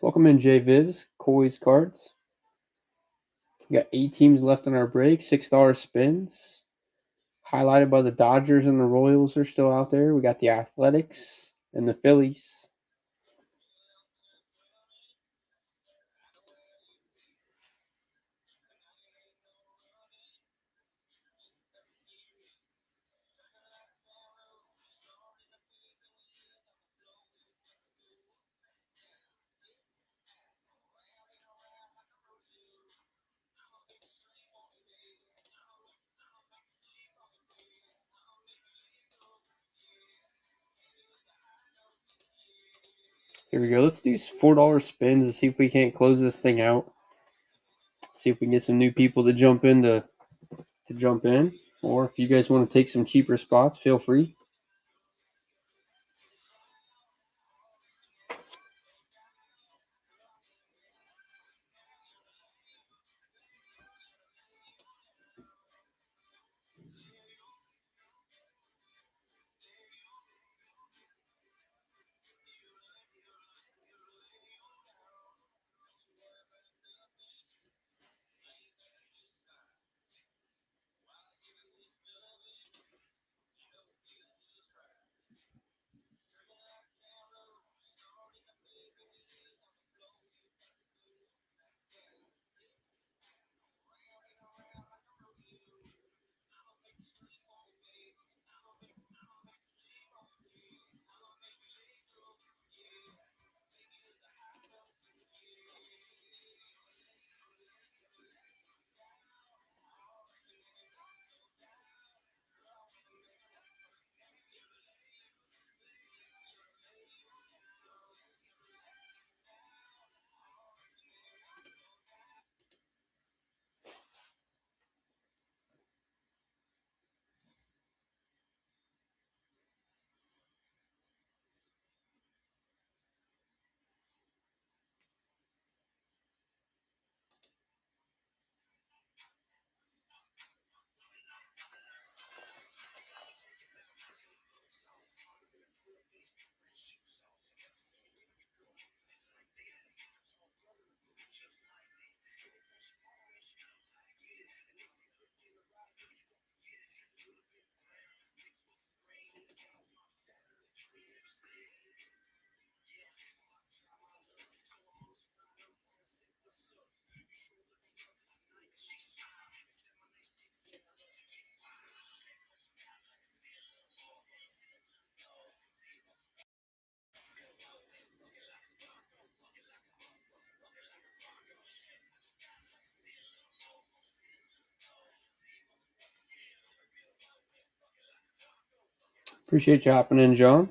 Welcome in, J Vivs. Coy's Cards. We got 8 teams left in our break. $6 spins. Highlighted by the Dodgers and the Royals are still out there. We got the Athletics and the Phillies. Here we go. Let's do $4 spins and see if we can't close this thing out. See if we can get some new people to jump in to jump in. Or if you guys want to take some cheaper spots, feel free. Appreciate you hopping in, John.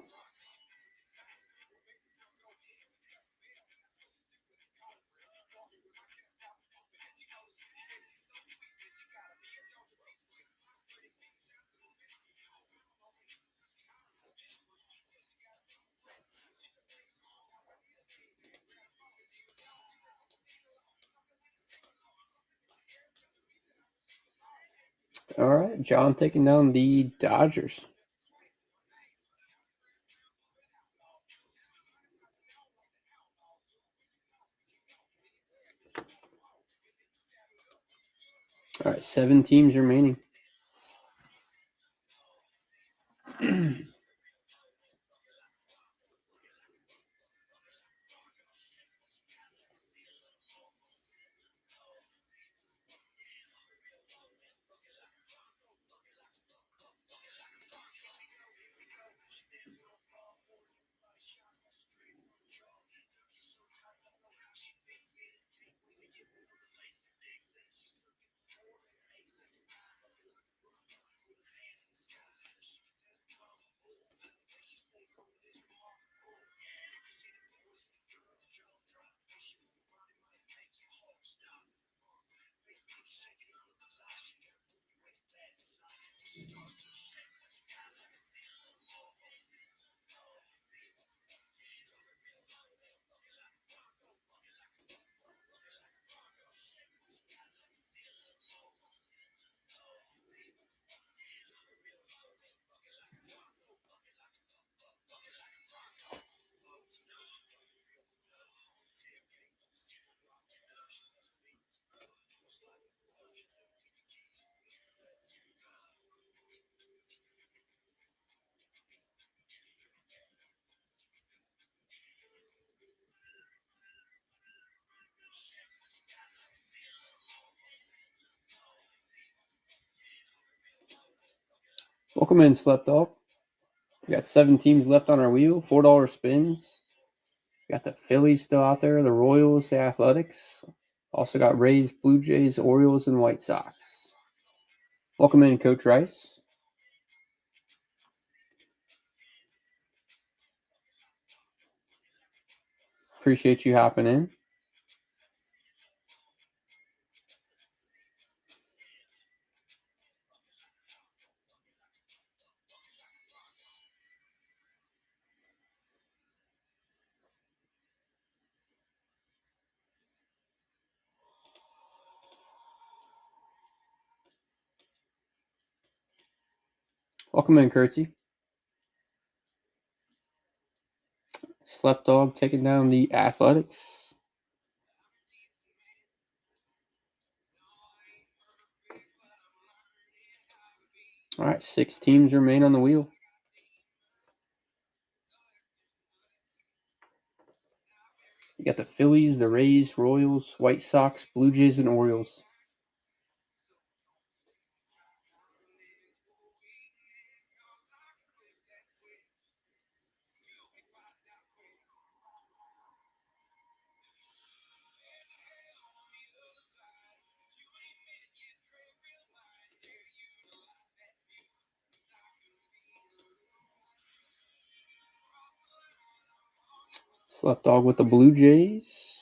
All right, John taking down the Dodgers. All right, 7 teams remaining. Welcome in, Slept Dog. We got 7 teams left on our wheel, $4 spins. We got the Phillies still out there, the Royals, the Athletics. Also got Rays, Blue Jays, Orioles, and White Sox. Welcome in, Coach Rice. Appreciate you hopping in. Welcome in, Curtsy. Slept Dog taking down the Athletics. All right, 6 teams remain on the wheel. You got the Phillies, the Rays, Royals, White Sox, Blue Jays, and Orioles. Slept Dog with the Blue Jays.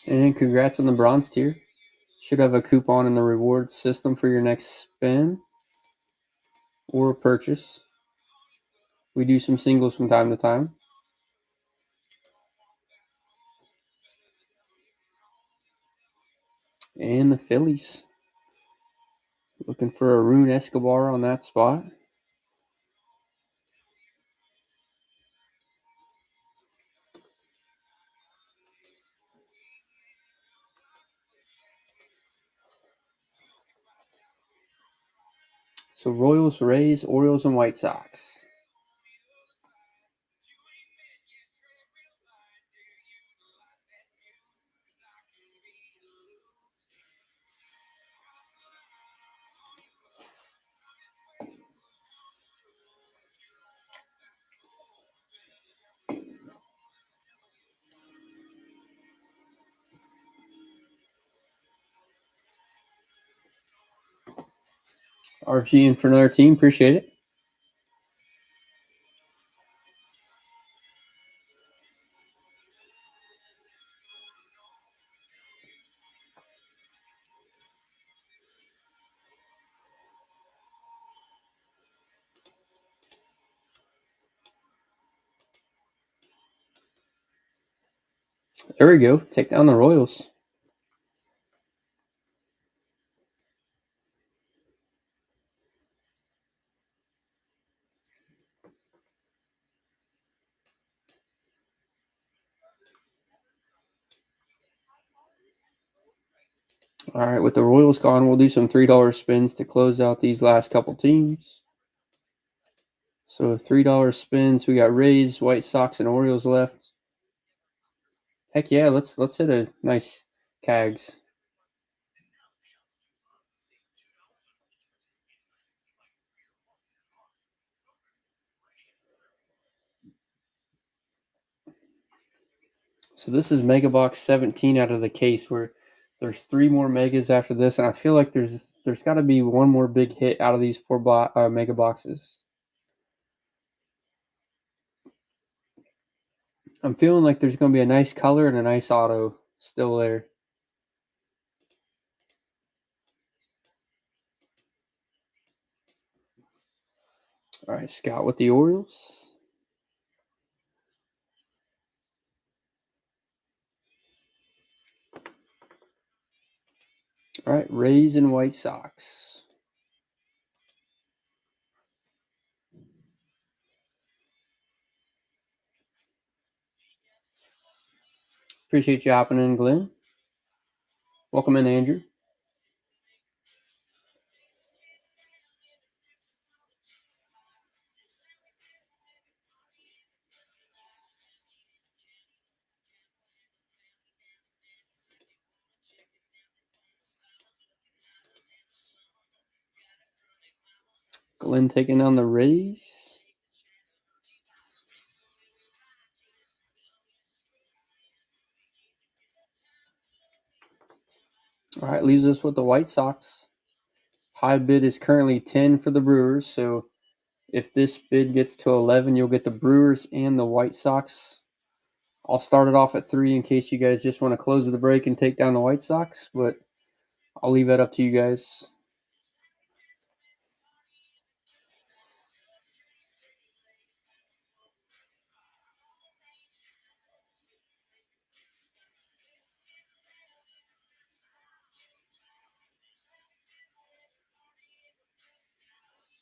And congrats on the bronze tier. Should have a coupon in the rewards system for your next spin or purchase. We do some singles from time to time. And the Phillies. Looking for a Rune Escobar on that spot. So Royals, Rays, Orioles, and White Sox. RG in for another team. Appreciate it. There we go. Take down the Royals. All right, with the Royals gone, we'll do some $3 spins to close out these last couple teams. So $3 spins. We got Rays, White Sox, and Orioles left. Heck yeah, let's hit a nice Cags. So this is Mega Box 17 out of the case, where there's 3 more megas after this, and I feel like there's got to be one more big hit out of these 4 mega boxes. I'm feeling like there's going to be a nice color and a nice auto still there. All right, Scott with the Orioles. All right, Rays and White Sox. Appreciate you hopping in, Glenn. Welcome in, Andrew. Glenn taking on the Rays. All right, leaves us with the White Sox. High bid is currently 10 for the Brewers, so if this bid gets to 11, you'll get the Brewers and the White Sox. I'll start it off at 3 in case you guys just want to close the break and take down the White Sox, but I'll leave that up to you guys.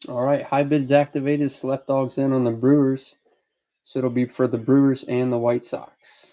All right, high bids activated. Select dogs in on the Brewers, so it'll be for the Brewers and the White Sox.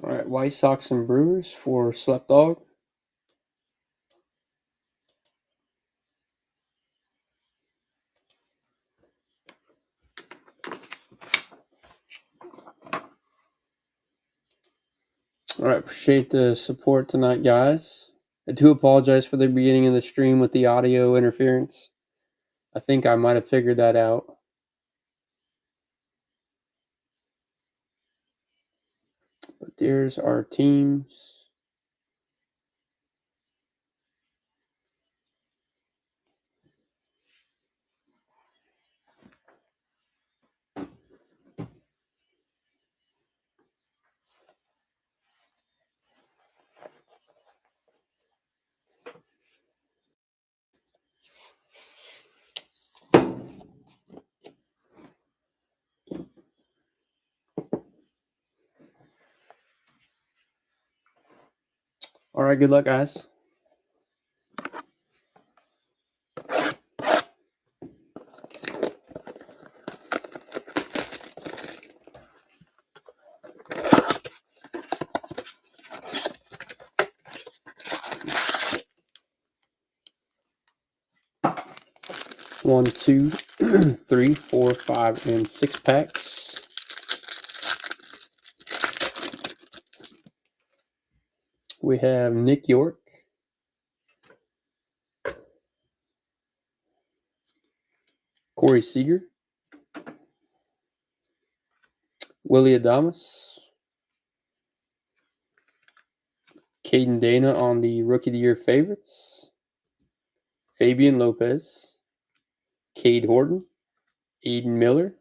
All right, White Sox and Brewers for Select Dog. All right, appreciate the support tonight, guys. I do apologize for the beginning of the stream with the audio interference. I think I might have figured that out. But there's our teams. All right, good luck, guys. One, two, 3, 4, 5, and 6 packs. We have Nick York, Corey Seager, Willie Adames, Caden Dana on the Rookie of the Year favorites, Fabian Lopez, Cade Horton, Aiden Miller,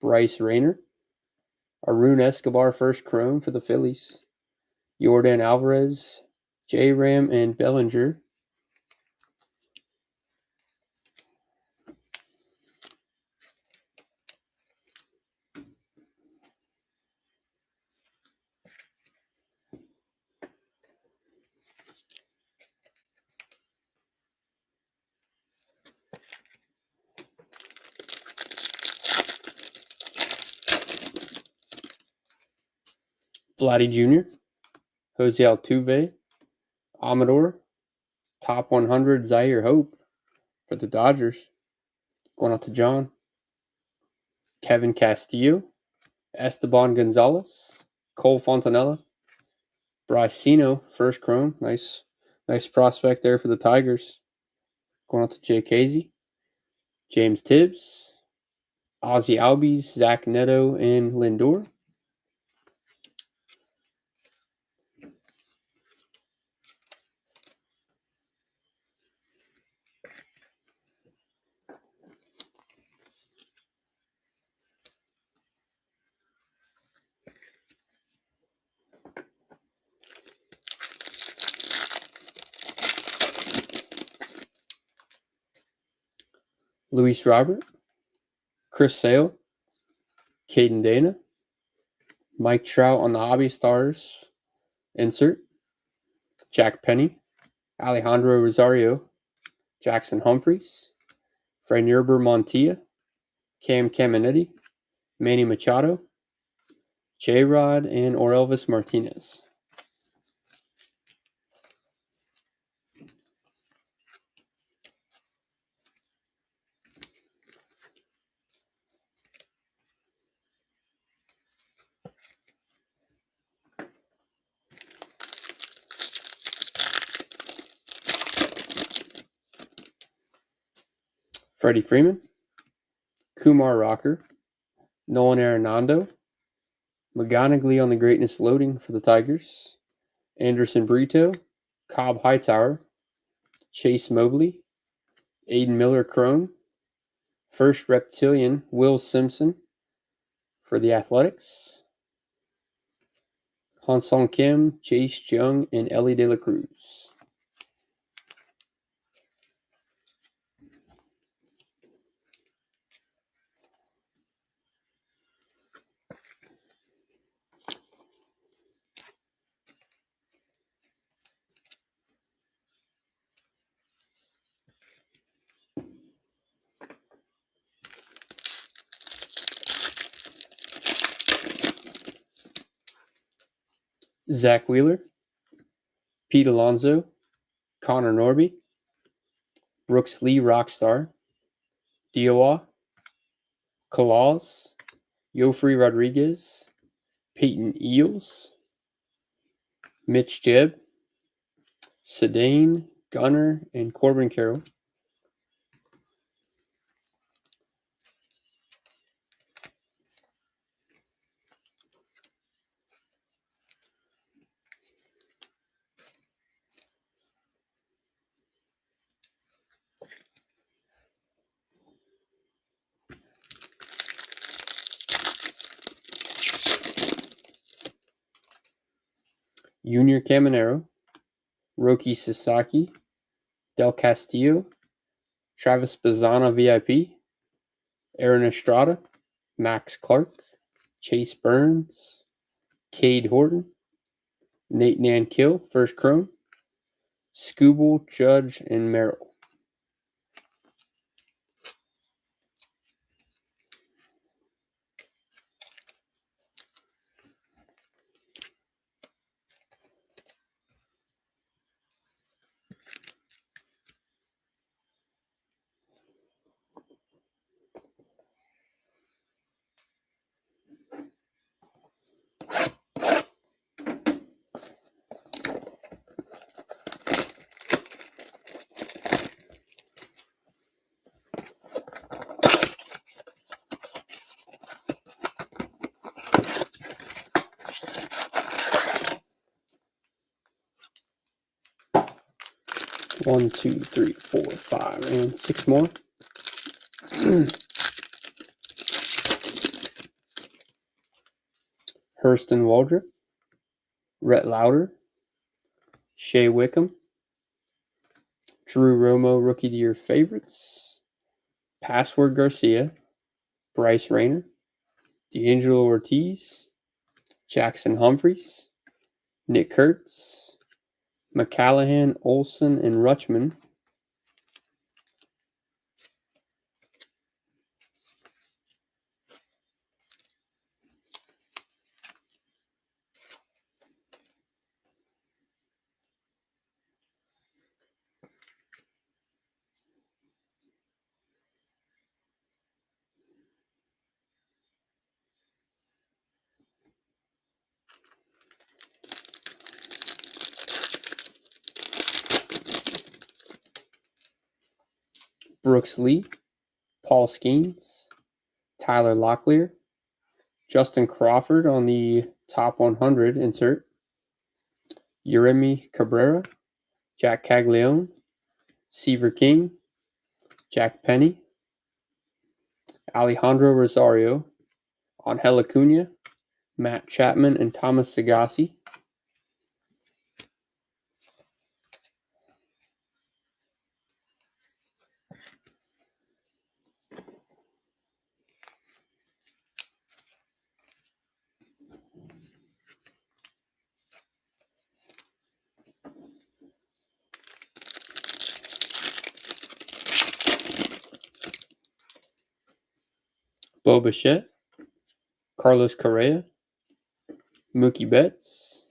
Bryce Rayner, Arun Escobar first chrome for the Phillies, Jordan Alvarez, J. Ram, and Bellinger. Vladdy Jr., Jose Altuve, Amador, top 100 Zaire Hope for the Dodgers. Going out to John. Kevin Castillo, Esteban Gonzalez, Cole Fontanella, Brycino, first chrome. Nice prospect there for the Tigers. Going out to Jay Casey, James Tibbs, Ozzy Albies, Zach Neto, and Lindor. Luis Robert, Chris Sale, Caden Dana, Mike Trout on the Hobby Stars insert, Jack Penny, Alejandro Rosario, Jackson Humphreys, Frenierber Montilla, Cam Caminetti, Manny Machado, J-Rod, and Orelvis Martinez. Freddie Freeman, Kumar Rocker, Nolan Arenado, McGonigley on the greatness loading for the Tigers, Anderson Brito, Cobb Hightower, Chase Mobley, Aiden Miller Chrome, First Reptilian Will Simpson for the Athletics, Han-Sung Kim, Chase Jung, and Ellie De La Cruz. Zach Wheeler, Pete Alonso, Connor Norby, Brooks Lee Rockstar, Diowa, Claus, Yofri Rodriguez, Peyton Eels, Mitch Jebb, Sedane, Gunner, and Corbin Carroll. Junior Caminero, Roki Sasaki, Del Castillo, Travis Bazzana VIP, Aaron Estrada, Max Clark, Chase Burns, Cade Horton, Nate Nankill, First Chrome, Scooble, Judge, and Merrill. One, two, three, four, five, and six more. Hurston Waldrop, Rhett Lauder, Shea Wickham, Drew Romo Rookie of the Year favorites, Password Garcia, Bryce Rayner, D'Angelo Ortiz, Jackson Humphreys, Nick Kurtz, McCallahan, Olson, and Rutschman. Brooks Lee, Paul Skeens, Tyler Locklear, Justin Crawford on the top 100 insert, Yeremy Cabrera, Jack Caglione, Seaver King, Jack Penny, Alejandro Rosario, Angel Acuna, Matt Chapman, and Thomas Sagassi. Bo Bichette, Carlos Correa, Mookie Betts,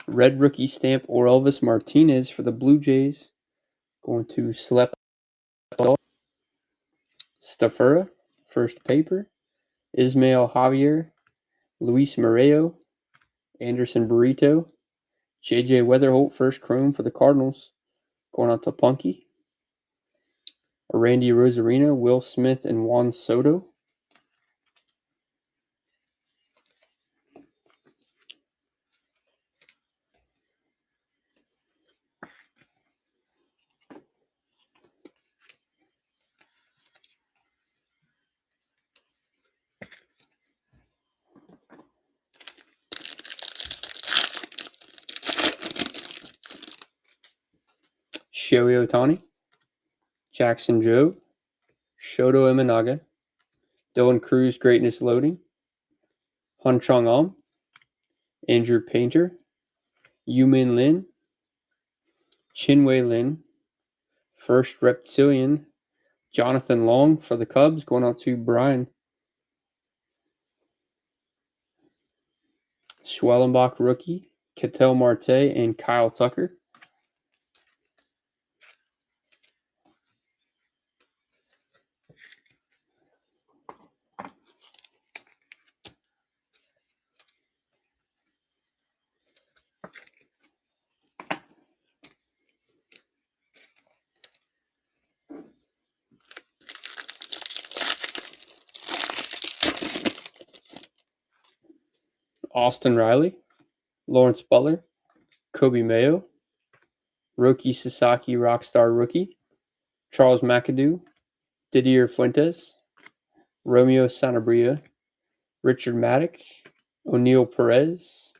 red rookie stamp or Elvis Martinez for the Blue Jays, going to Slep Stafura, first paper, Ismael Javier, Luis Moreo, Anderson Burrito, JJ Weatherholt, first chrome for the Cardinals, going out to Punky, Randy Rosarina, Will Smith, and Juan Soto. Shohei Ohtani, Jackson Jobe, Shoto Imanaga, Dylan Cruz, Greatness Loading, Han Chong-am, Andrew Painter, Yu-Min Lin, Chin-Wei Lin, first Reptilian, Jonathan Long for the Cubs, going out to Brian. Schwellenbach rookie, Ketel Marte, and Kyle Tucker. Austin Riley, Lawrence Butler, Kobe Mayo, Roki Sasaki Rockstar Rookie, Charles McAdoo, Didier Fuentes, Romeo Sanabria, Richard Maddock, O'Neill Perez,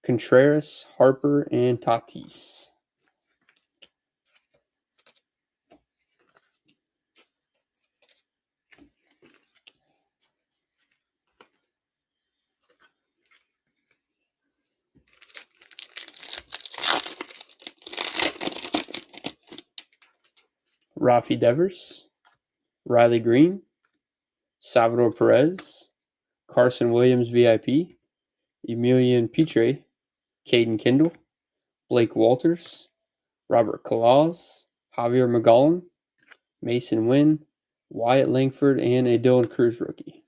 Contreras, Harper, and Tatis. Rafi Devers, Riley Green, Salvador Perez, Carson Williams VIP, Emilian Pitre, Caden Kindle, Blake Walters, Robert Kalaz, Javier Magallan, Mason Wynn, Wyatt Langford, and a Dylan Cruz rookie.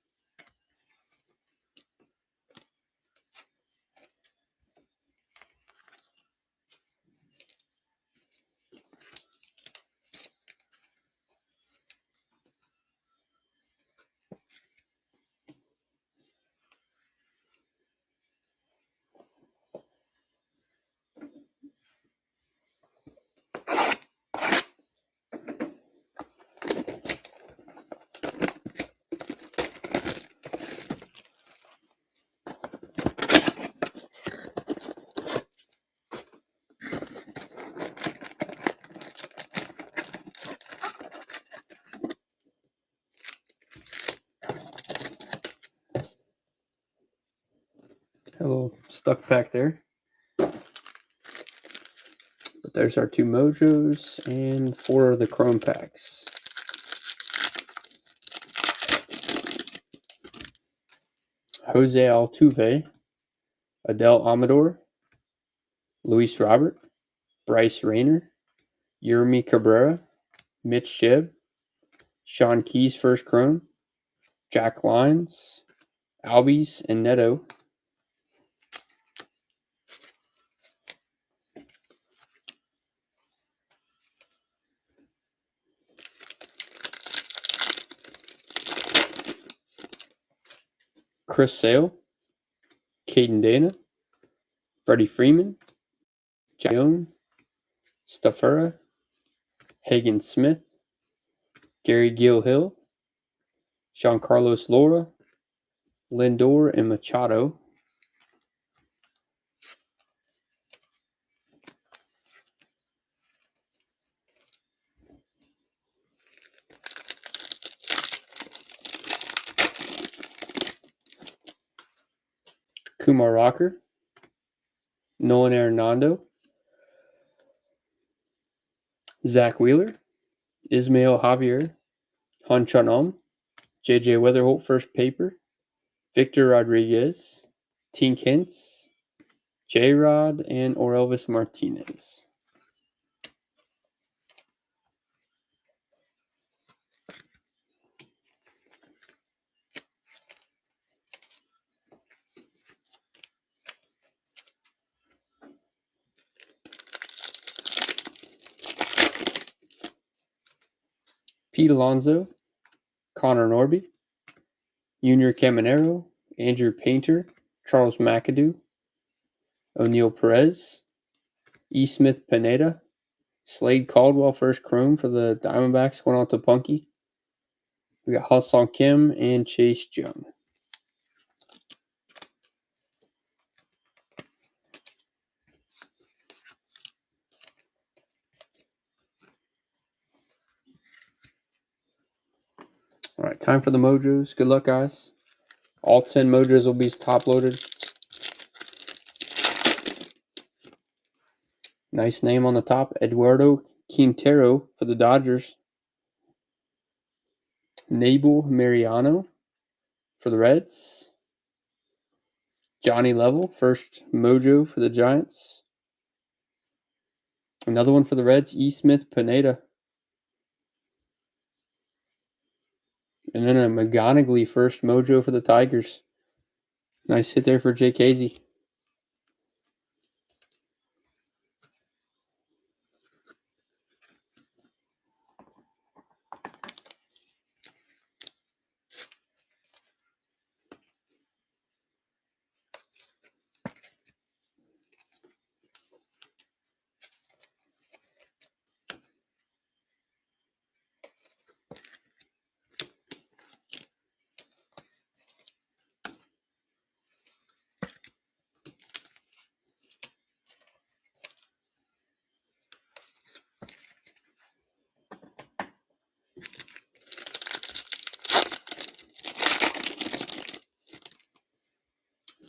A little stuck back there. But there's our two Mojos and 4 of the Chrome packs. Jose Altuve, Adel Amador, Luis Robert, Bryce Rayner, Yermi Cabrera, Mitch Shebb, Sean Keyes first Chrome, Jack Lyons, Albies, and Neto. Chris Sale, Caden Dana, Freddie Freeman, John, Stafura, Hagen Smith, Gary Gill Hill, Jean Carlos Laura, Lindor, and Machado. Kumar Rocker, Nolan Arenado, Zach Wheeler, Ismael Javier, Han Chun-am, J.J. Weatherholt, first paper. Victor Rodriguez, Tink Hintz, J-Rod, and Orelvis Martinez. Pete Alonso, Connor Norby, Junior Caminero, Andrew Painter, Charles McAdoo, O'Neill Perez, E. Smith Pineda, Slade Caldwell, first chrome for the Diamondbacks, going on to Punky. We got Ha-Seong Kim and Chase Jung. All right, time for the Mojos. Good luck, guys. All 10 Mojos will be top loaded. Nice name on the top. Eduardo Quintero for the Dodgers. Nabel Mariano for the Reds. Johnny Level, first Mojo for the Giants. Another one for the Reds, E. Smith Pineda. And then a McGonigle, first Mojo for the Tigers. Nice hit there for Jake Hazy.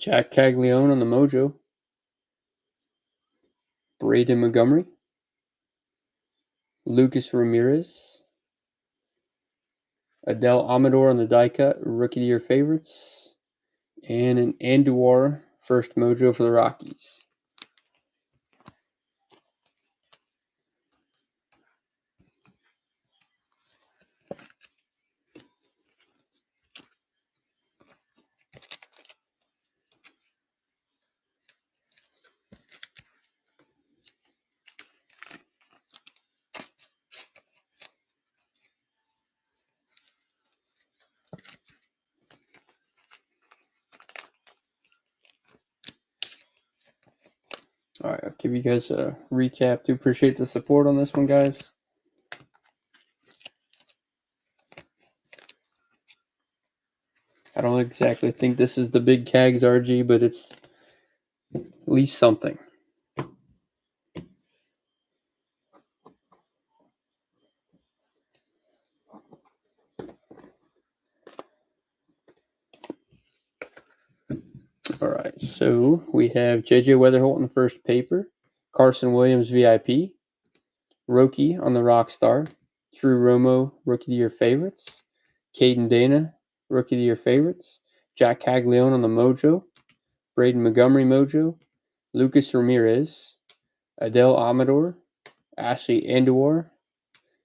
Jack Caglione on the Mojo. Braden Montgomery. Lucas Ramirez. Adele Amador on the die cut, Rookie of the Year favorites. And an Andujar, first Mojo for the Rockies. All right, I'll give you guys a recap. Do appreciate the support on this one, guys. I don't exactly think this is the big Cags RG, but it's at least something. All right, so we have J.J. Weatherholt on the first paper, Carson Williams VIP, Roki on the Rockstar, Drew Romo Rookie of the Year favorites, Caden Dana Rookie of the Year favorites, Jack Caglione on the Mojo, Braden Montgomery Mojo, Lucas Ramirez, Adele Amador, Ashley Andujar,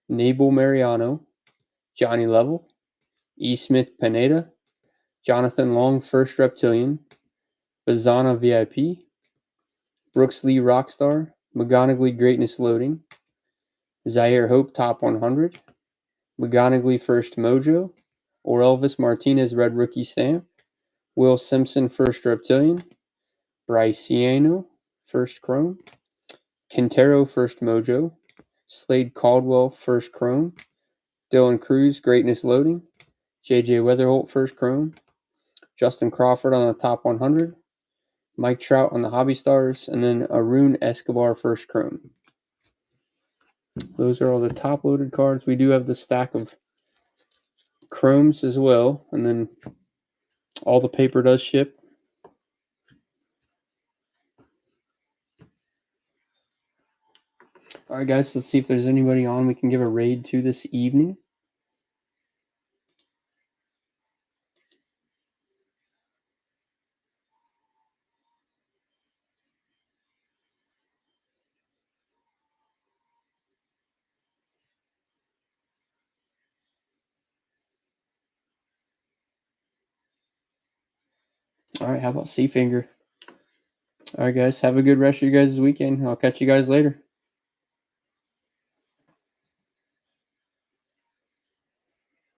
Nabel Mariano, Johnny Level, E. Smith Pineda, Jonathan Long First Reptilian, Bazana VIP, Brooks Lee Rockstar, McGonigle Greatness Loading, Zaire Hope Top 100, McGonigle First Mojo, Orelvis Martinez Red Rookie Stamp, Will Simpson First Reptilian, Bryce Ciano First Chrome, Quintero First Mojo, Slade Caldwell First Chrome, Dylan Cruz Greatness Loading, J.J. Weatherholt First Chrome, Justin Crawford on the Top 100, Mike Trout on the Hobby Stars, and then Arun Escobar First Chrome. Those are all the top loaded cards. We do have the stack of chromes as well, and then all the paper does ship. All right, guys, let's see if there's anybody on we can give a raid to this evening. All right, how about Seafinger? All right, guys, have a good rest of your guys' weekend. I'll catch you guys later.